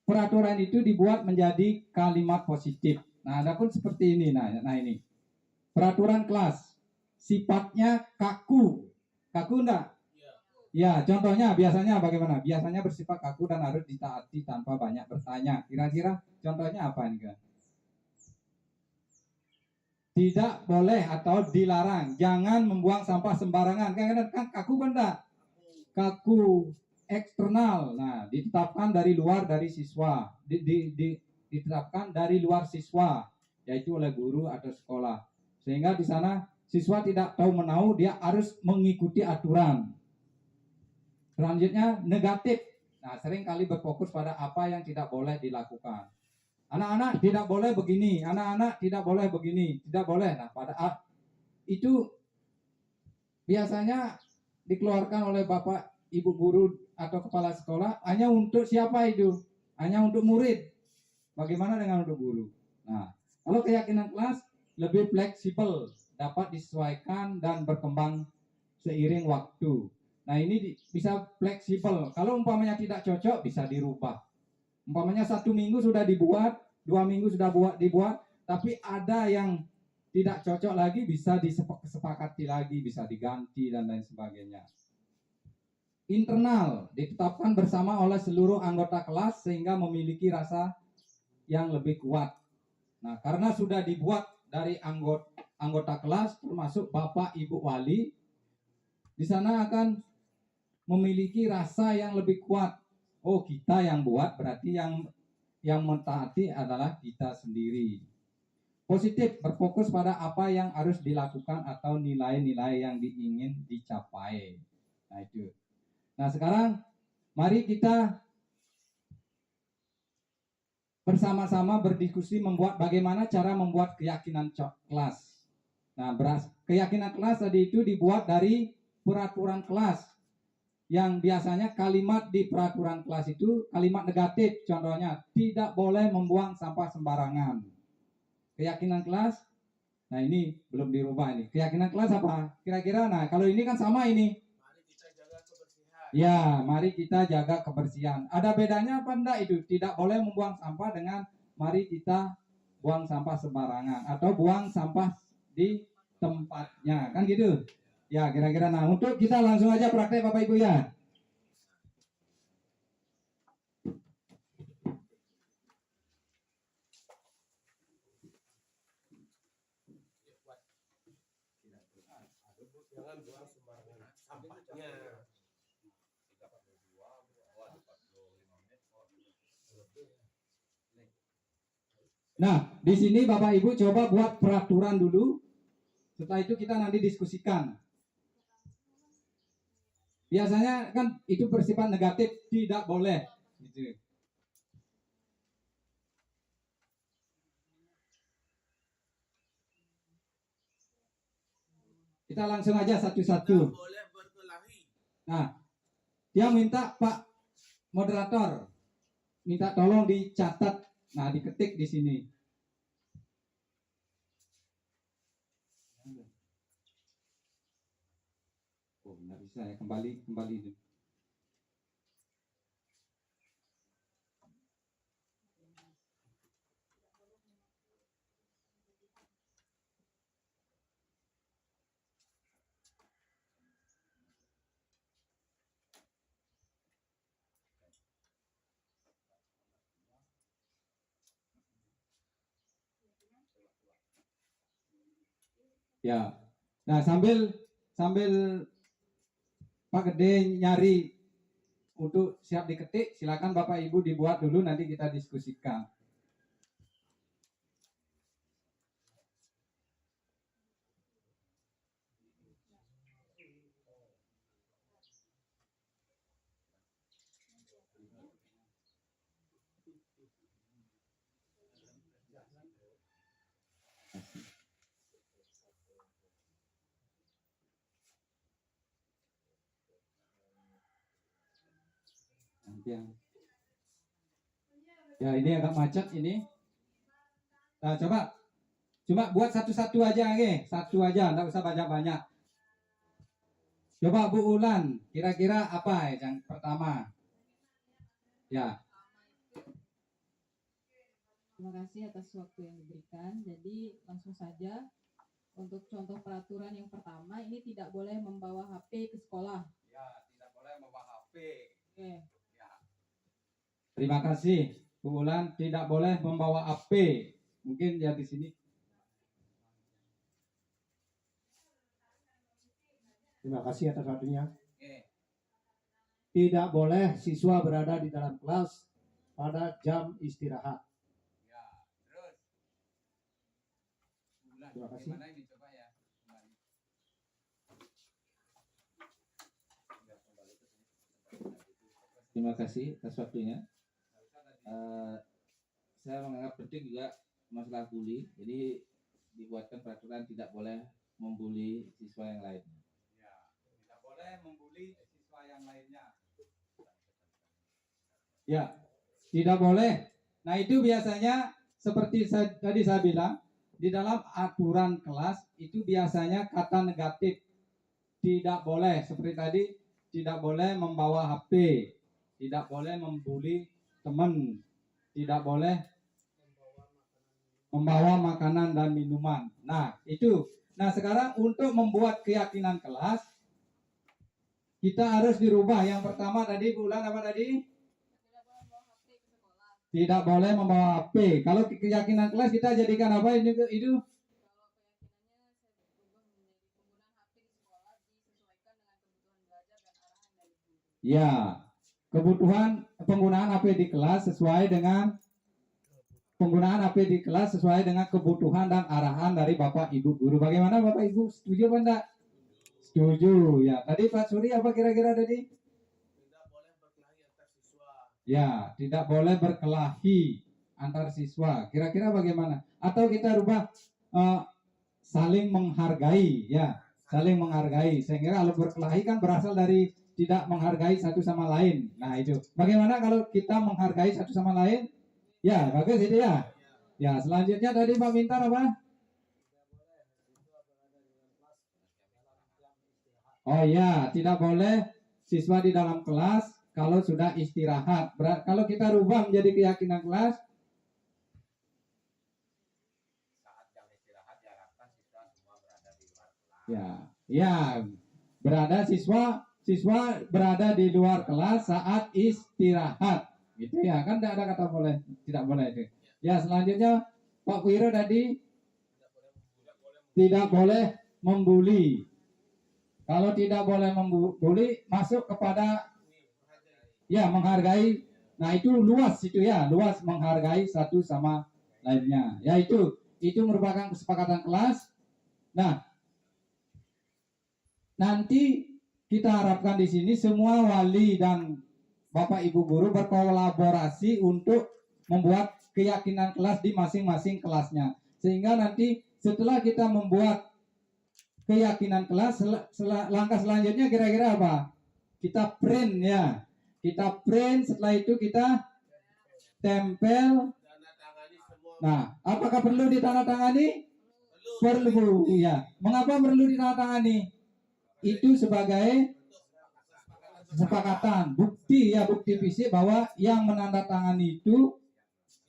peraturan itu dibuat menjadi kalimat positif. Nah, adapun seperti ini. Nah ini peraturan kelas sifatnya kaku. Kaku enggak? Ya, contohnya biasanya bagaimana? Biasanya bersifat kaku dan harus ditaati tanpa banyak bertanya. Kira-kira contohnya apa nih, kan? Tidak boleh atau dilarang, jangan membuang sampah sembarangan. Kan kaku kan enggak? Kaku eksternal. Nah, ditetapkan dari luar dari siswa. Ditetapkan dari luar siswa, yaitu oleh guru atau sekolah. Sehingga di sana siswa tidak tahu menahu, dia harus mengikuti aturan. Selanjutnya negatif. Nah, sering kali berfokus pada apa yang tidak boleh dilakukan. Anak-anak tidak boleh begini, anak-anak tidak boleh begini, tidak boleh. Nah, itu biasanya dikeluarkan oleh bapak, ibu guru atau kepala sekolah hanya untuk siapa itu? Hanya untuk murid. Bagaimana dengan untuk guru? Nah, kalau keyakinan kelas lebih fleksibel, dapat disesuaikan dan berkembang seiring waktu. Nah, ini bisa fleksibel. Kalau umpamanya tidak cocok, bisa dirubah. Umpamanya 1 minggu sudah dibuat, 2 minggu sudah dibuat, tapi ada yang tidak cocok lagi, bisa disepakati lagi, bisa diganti dan lain sebagainya. Internal ditetapkan bersama oleh seluruh anggota kelas sehingga memiliki rasa yang lebih kuat. Nah, karena sudah dibuat dari anggota kelas termasuk bapak ibu wali, di sana akan memiliki rasa yang lebih kuat. Oh, kita yang buat, berarti yang mentaati adalah kita sendiri. Positif, berfokus pada apa yang harus dilakukan atau nilai-nilai yang ingin dicapai. Nah, itu. Nah, sekarang mari kita bersama-sama berdiskusi membuat bagaimana cara membuat keyakinan kelas. Nah, keyakinan kelas tadi itu dibuat dari peraturan kelas, yang biasanya kalimat di peraturan kelas itu kalimat negatif. Contohnya, tidak boleh membuang sampah sembarangan. Keyakinan kelas, nah ini belum dirubah ini. Keyakinan kelas apa? Kira-kira, nah kalau ini kan sama ini. Mari kita jaga kebersihan. Ya, mari kita jaga kebersihan. Ada bedanya apa enggak itu? Tidak boleh membuang sampah dengan mari kita buang sampah sembarangan atau buang sampah di tempatnya, kan gitu. Ya, kira-kira. Nah, untuk kita langsung aja praktek Bapak Ibu ya. Jangan buang sembarangan sampahnya. Nah, di sini Bapak Ibu coba buat peraturan dulu. Setelah itu kita nanti diskusikan. Biasanya kan itu bersifat negatif, tidak boleh. Gitu. Kita langsung aja satu-satu. Tidak boleh berkelahi. Nah, dia minta Pak Moderator, minta tolong dicatat. Nah, diketik di sini. Oh, nggak bisa ya, kembali. Ya. Nah, sambil Pak Gede nyari untuk siap diketik, silakan Bapak Ibu dibuat dulu, nanti kita diskusikan. Ya, ini agak macet ini. Nah, coba buat satu-satu aja, satu aja, nggak usah banyak-banyak. Coba Bu Ulan, kira-kira apa yang pertama? Ya. Terima kasih atas waktu yang diberikan. Jadi langsung saja untuk contoh peraturan yang pertama, ini tidak boleh membawa HP ke sekolah. Ya, tidak boleh membawa HP. Oke. Ya. Terima kasih. Bu Ulan, tidak boleh membawa HP. Mungkin ya di sini. Terima kasih atas waktunya. Oke. Tidak boleh siswa berada di dalam kelas pada jam istirahat. Ya, terus. Bu Ulan, Terima kasih. gimana ini coba ya? Kembali. Terima kasih atas waktunya. Saya menganggap penting juga masalah bully. Jadi dibuatkan peraturan tidak boleh membuli siswa yang lain. Ya, tidak boleh membuli siswa yang lainnya. Ya, tidak boleh. Nah, itu biasanya seperti tadi saya bilang, di dalam aturan kelas itu biasanya kata negatif. Tidak boleh, seperti tadi, tidak boleh membawa HP, tidak boleh membuli teman, tidak boleh membawa makanan dan minuman. Nah, itu. Nah, sekarang untuk membuat keyakinan kelas, kita harus dirubah. Yang pertama tadi, bulan apa tadi? Tidak boleh membawa HP. Kalau keyakinan kelas kita jadikan apa itu? Ya, kebutuhan penggunaan HP di kelas sesuai dengan kebutuhan dan arahan dari Bapak Ibu guru. Bagaimana Bapak Ibu? Setuju apa enggak? Setuju. Ya, tadi Pak Suri apa kira-kira tadi? Tidak boleh berkelahi antar siswa. Ya, tidak boleh berkelahi antar siswa. Kira-kira bagaimana? Atau kita rubah saling menghargai, ya, saling menghargai. Sehingga kalau berkelahi kan berasal dari tidak menghargai satu sama lain. Nah, itu. Bagaimana kalau kita menghargai satu sama lain? Ya, bagus itu ya. Ya, selanjutnya tadi Pak Mintar apa? Oh ya, tidak boleh siswa di dalam kelas kalau sudah istirahat. Kalau kita rubah menjadi keyakinan kelas, saat jam istirahat diharapkan siswa semua berada di luar kelas. Ya, siswa berada di luar kelas saat istirahat. Gitu ya, kan tidak ada kata boleh, tidak boleh itu. Ya, selanjutnya Pak Wiro tadi tidak boleh membuli. Kalau tidak boleh membuli, masuk kepada ya menghargai. Nah, itu luas itu ya, luas menghargai satu sama lainnya. Ya, itu merupakan kesepakatan kelas. Nah, nanti kita harapkan di sini semua wali dan Bapak Ibu guru berkolaborasi untuk membuat keyakinan kelas di masing-masing kelasnya. Sehingga nanti setelah kita membuat keyakinan kelas, langkah selanjutnya kira-kira apa? Kita print ya. Kita print, setelah itu kita tempel. Nah, apakah perlu ditandatangani? Perlu ya. Mengapa perlu ditandatangani? Itu sebagai kesepakatan, bukti fisik bahwa yang menandatangani itu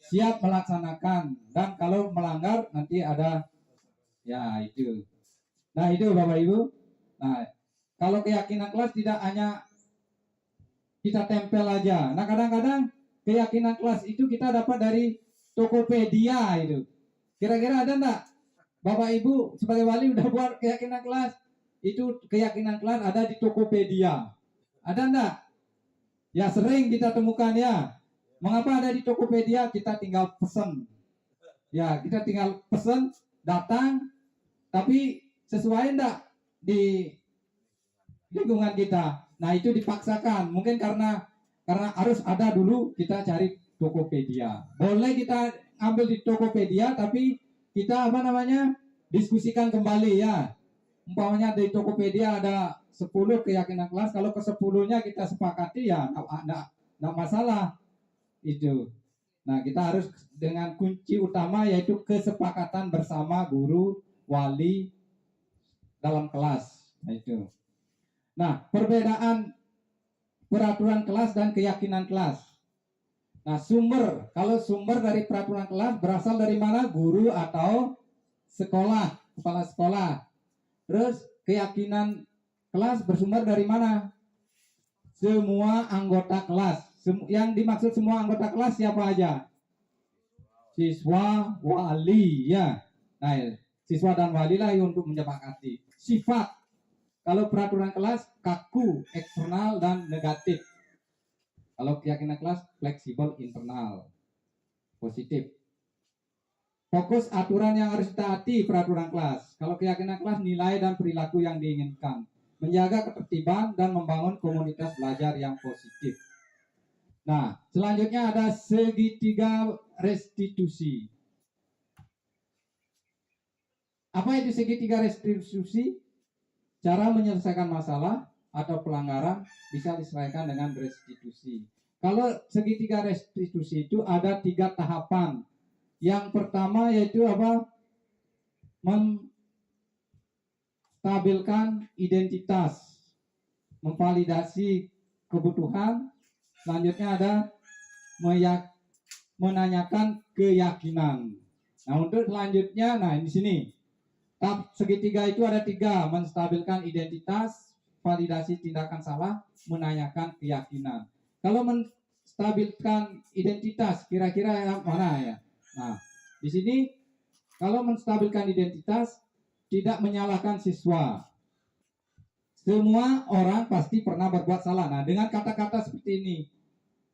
siap melaksanakan, dan kalau melanggar nanti ada ya itu. Nah, itu Bapak Ibu. Nah, kalau keyakinan kelas tidak hanya kita tempel aja. Nah, kadang-kadang keyakinan kelas itu kita dapat dari Tokopedia itu. Kira-kira ada enggak? Bapak Ibu sebagai wali udah buat keyakinan kelas? Itu keyakinan kelas ada di Tokopedia. Ada enggak? Ya, sering kita temukan ya. Mengapa ada di Tokopedia? Kita tinggal pesan. Ya, kita tinggal pesan, datang, tapi sesuai enggak di lingkungan kita. Nah, itu dipaksakan. Mungkin karena harus ada dulu kita cari Tokopedia. Boleh kita ambil di Tokopedia, tapi kita diskusikan kembali ya. Umpamanya di Tokopedia ada 10 keyakinan kelas, kalau ke 10-nya kita sepakati ya enggak masalah itu. Nah, kita harus dengan kunci utama yaitu kesepakatan bersama guru, wali dalam kelas. Nah, itu. Nah, perbedaan peraturan kelas dan keyakinan kelas. Nah, kalau sumber dari peraturan kelas berasal dari mana? Guru atau sekolah, kepala sekolah. Terus keyakinan kelas bersumber dari mana? Semua anggota kelas. Yang dimaksud semua anggota kelas siapa aja? Siswa, wali, ya. Nah, siswa dan wali lah yang untuk menyepakati. Sifat, kalau peraturan kelas kaku, eksternal dan negatif. Kalau keyakinan kelas fleksibel, internal, positif. Fokus aturan yang harus ditaati peraturan kelas. Kalau keyakinan kelas nilai dan perilaku yang diinginkan. Menjaga ketertiban dan membangun komunitas belajar yang positif. Nah, selanjutnya ada segitiga restitusi. Apa itu segitiga restitusi? Cara menyelesaikan masalah atau pelanggaran bisa diselesaikan dengan restitusi. Kalau segitiga restitusi itu ada 3 tahapan. Yang pertama yaitu apa? Menstabilkan identitas, memvalidasi kebutuhan. Selanjutnya ada menanyakan keyakinan. Nah, untuk selanjutnya, nah di sini tahap segitiga itu ada 3: menstabilkan identitas, validasi tindakan salah, menanyakan keyakinan. Kalau menstabilkan identitas, kira-kira yang mana ya? Nah, di sini kalau menstabilkan identitas, tidak menyalahkan siswa. Semua orang pasti pernah berbuat salah. Nah, dengan kata-kata seperti ini,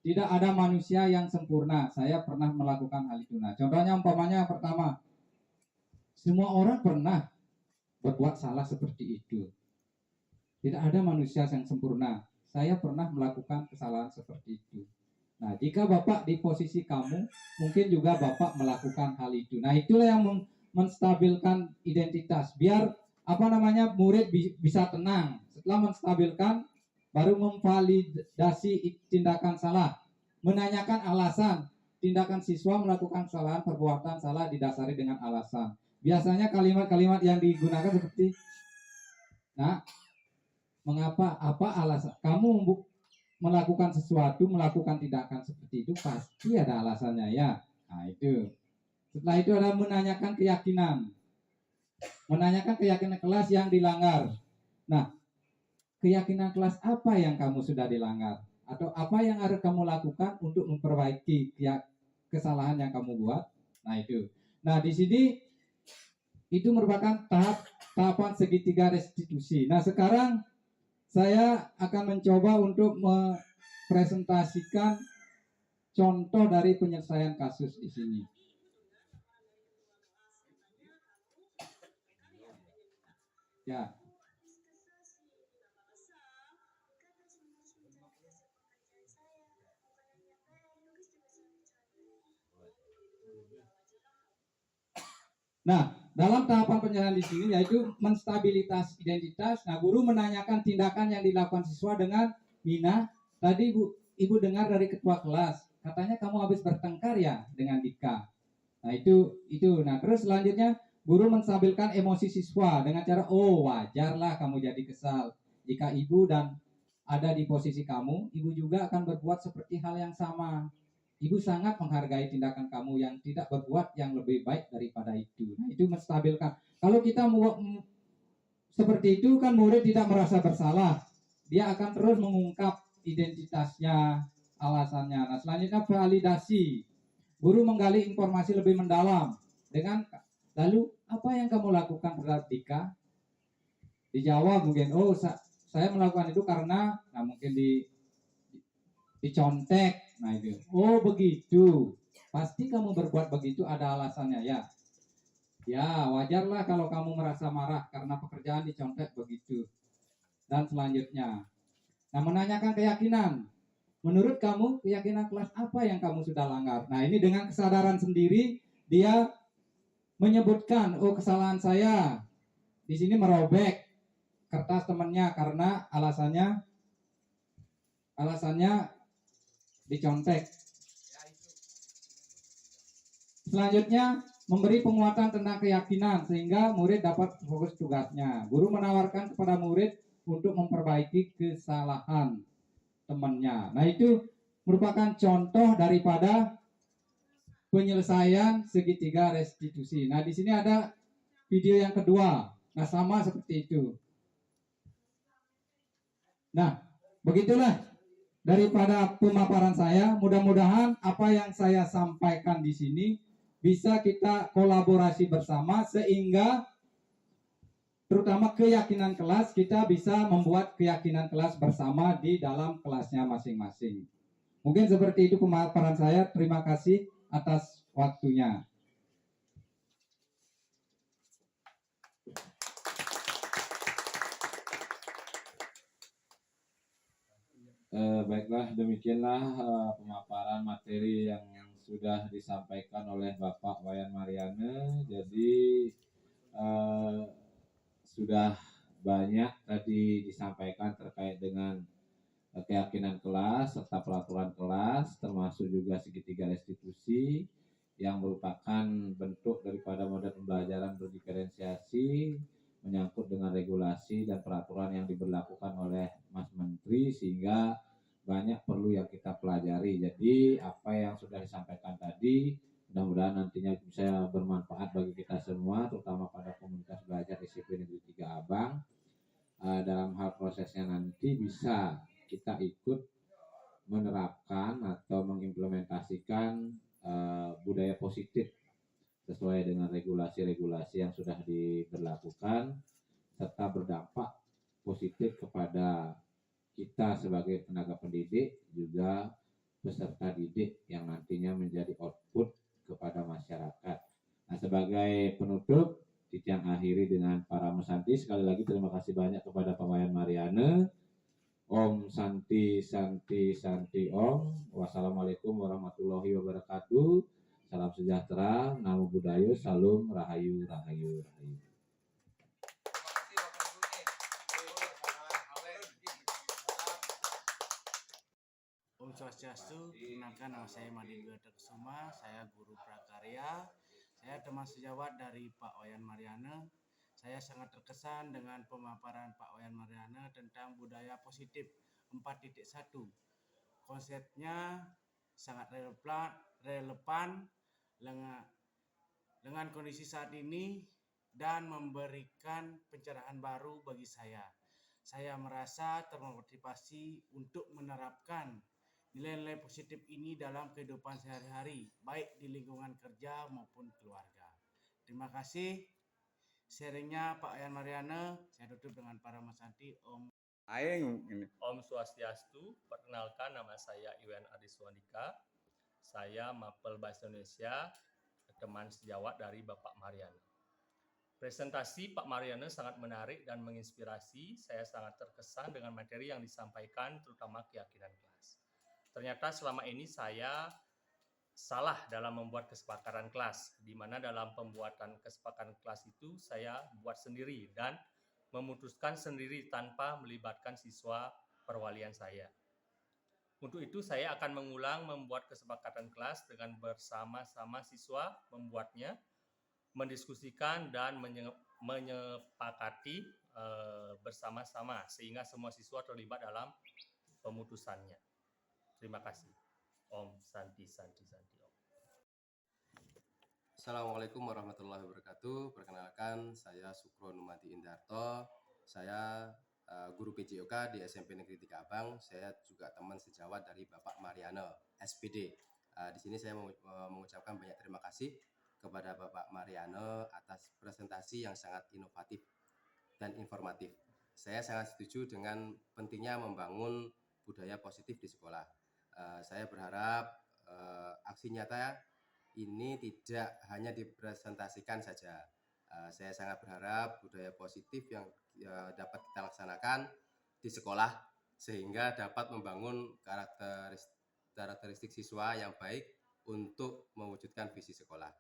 tidak ada manusia yang sempurna. Saya pernah melakukan hal itu. Nah, contohnya umpamanya yang pertama, semua orang pernah berbuat salah seperti itu. Tidak ada manusia yang sempurna. Saya pernah melakukan kesalahan seperti itu. Nah, jika Bapak di posisi kamu, mungkin juga Bapak melakukan hal itu. Nah, itulah yang menstabilkan identitas. Biar murid bisa tenang. Setelah menstabilkan, baru memvalidasi tindakan salah. Menanyakan alasan. Tindakan siswa melakukan kesalahan, perbuatan salah didasari dengan alasan. Biasanya kalimat-kalimat yang digunakan seperti, nah, mengapa, apa alasan kamu melakukan sesuatu, melakukan tindakan seperti itu, pasti ada alasannya ya. Nah, itu. Setelah itu ada menanyakan keyakinan. Menanyakan keyakinan kelas yang dilanggar. Nah, keyakinan kelas apa yang kamu sudah dilanggar? Atau apa yang harus kamu lakukan untuk memperbaiki kesalahan yang kamu buat? Nah, itu. Nah, di sini itu merupakan tahapan segitiga restitusi. Nah, sekarang saya akan mencoba untuk mempresentasikan contoh dari penyelesaian kasus di sini. Ya. Nah, dalam tahapan penyelesaian di sini yaitu menstabilitas identitas. Nah, guru menanyakan tindakan yang dilakukan siswa dengan Mina. Tadi Ibu dengar dari ketua kelas, katanya kamu habis bertengkar ya dengan Dika. Nah, itu. Nah, terus selanjutnya guru menstabilkan emosi siswa dengan cara, oh wajarlah kamu jadi kesal. Jika Ibu dan ada di posisi kamu, Ibu juga akan berbuat seperti hal yang sama. Ibu sangat menghargai tindakan kamu yang tidak berbuat yang lebih baik daripada itu. Nah, itu menstabilkan. Kalau kita seperti itu kan murid tidak merasa bersalah. Dia akan terus mengungkap identitasnya, alasannya. Nah, selanjutnya validasi. Guru menggali informasi lebih mendalam dengan lalu apa yang kamu lakukan terhadap Dika? Dijawab mungkin, oh saya melakukan itu karena, nah mungkin dicontek. Nah, itu. Oh begitu. Pasti kamu berbuat begitu ada alasannya ya. Ya, wajarlah kalau kamu merasa marah karena pekerjaan dicontek begitu. Dan selanjutnya, nah, menanyakan keyakinan. Menurut kamu keyakinan kelas apa yang kamu sudah langgar? Nah, ini dengan kesadaran sendiri dia menyebutkan, oh kesalahan saya di sini merobek kertas temannya karena alasannya dicontek. Selanjutnya, memberi penguatan tentang keyakinan sehingga murid dapat fokus tugasnya. Guru menawarkan kepada murid untuk memperbaiki kesalahan temannya. Nah, itu merupakan contoh daripada penyelesaian segitiga restitusi. Nah, di sini ada video yang kedua. Nah, sama seperti itu. Nah, begitulah daripada pemaparan saya. Mudah-mudahan apa yang saya sampaikan di sini bisa kita kolaborasi bersama sehingga terutama keyakinan kelas, kita bisa membuat keyakinan kelas bersama di dalam kelasnya masing-masing. Mungkin seperti itu pemaparan saya. Terima kasih atas waktunya. Baiklah, demikianlah pemaparan materi yang sudah disampaikan oleh Bapak Wayan Mariana. Jadi sudah banyak tadi disampaikan terkait dengan keyakinan kelas serta peraturan kelas, termasuk juga segitiga restitusi yang merupakan bentuk daripada model pembelajaran berdiferensiasi menyangkut dengan regulasi dan peraturan yang diberlakukan oleh Mas Menteri, sehingga banyak perlu yang kita pelajari. Jadi apa yang sudah disampaikan tadi mudah-mudahan nantinya bisa bermanfaat bagi kita semua, terutama pada komunitas belajar SMP Negeri 3 Abang. Dalam hal prosesnya nanti bisa kita ikut menerapkan atau mengimplementasikan budaya positif sesuai dengan regulasi-regulasi yang sudah diberlakukan, serta berdampak positif kepada kita sebagai tenaga pendidik, juga peserta didik yang nantinya menjadi output kepada masyarakat. Nah, sebagai penutup, Titian akhiri dengan para mesanti. Sekali lagi terima kasih banyak kepada Pak Wayan Mariana. Om Santi Santi Santi Om. Wassalamualaikum warahmatullahi wabarakatuh. Salam sejahtera, namo buddhaya, salam rahayu rahayu rahayu. Om Swastiastu, perkenalkan nama saya Madi Kusuma, saya guru prakarya. Saya teman sejawat dari Pak Wayan Mariana. Saya sangat terkesan dengan pemaparan Pak Wayan Mariana tentang budaya positif 4.1. Konsepnya sangat relevan dengan kondisi saat ini dan memberikan pencerahan baru bagi saya. Saya merasa termotivasi untuk menerapkan nilai-nilai positif ini dalam kehidupan sehari-hari, baik di lingkungan kerja maupun keluarga. Terima kasih. Sharingnya Pak Wayan Mariana. Saya tutup dengan para mesanti. Om Swastiastu, perkenalkan nama saya Iwan Adiswandika. Saya Mapel Bahasa Indonesia, teman sejawat dari Bapak Mariana. Presentasi Pak Mariana sangat menarik dan menginspirasi. Saya sangat terkesan dengan materi yang disampaikan, terutama keyakinan kelas. Ternyata selama ini saya salah dalam membuat kesepakatan kelas, di mana dalam pembuatan kesepakatan kelas itu saya buat sendiri dan memutuskan sendiri tanpa melibatkan siswa perwalian saya. Untuk itu saya akan mengulang membuat kesepakatan kelas dengan bersama-sama siswa membuatnya, mendiskusikan dan menyepakati bersama-sama sehingga semua siswa terlibat dalam pemutusannya. Terima kasih. Om Santi Santi Santi Om. Assalamualaikum warahmatullahi wabarakatuh. Perkenalkan, saya Sukro Numati Indarto. Saya guru PJOK di SMP Negeri 3 Abang. Saya juga teman sejawat dari Bapak Mariana, SPD. Di sini saya mengucapkan banyak terima kasih kepada Bapak Mariana atas presentasi yang sangat inovatif dan informatif. Saya sangat setuju dengan pentingnya membangun budaya positif di sekolah. Saya berharap aksi nyata ini tidak hanya dipresentasikan saja. Saya sangat berharap budaya positif yang dapat kita laksanakan di sekolah sehingga dapat membangun karakteristik siswa yang baik untuk mewujudkan visi sekolah.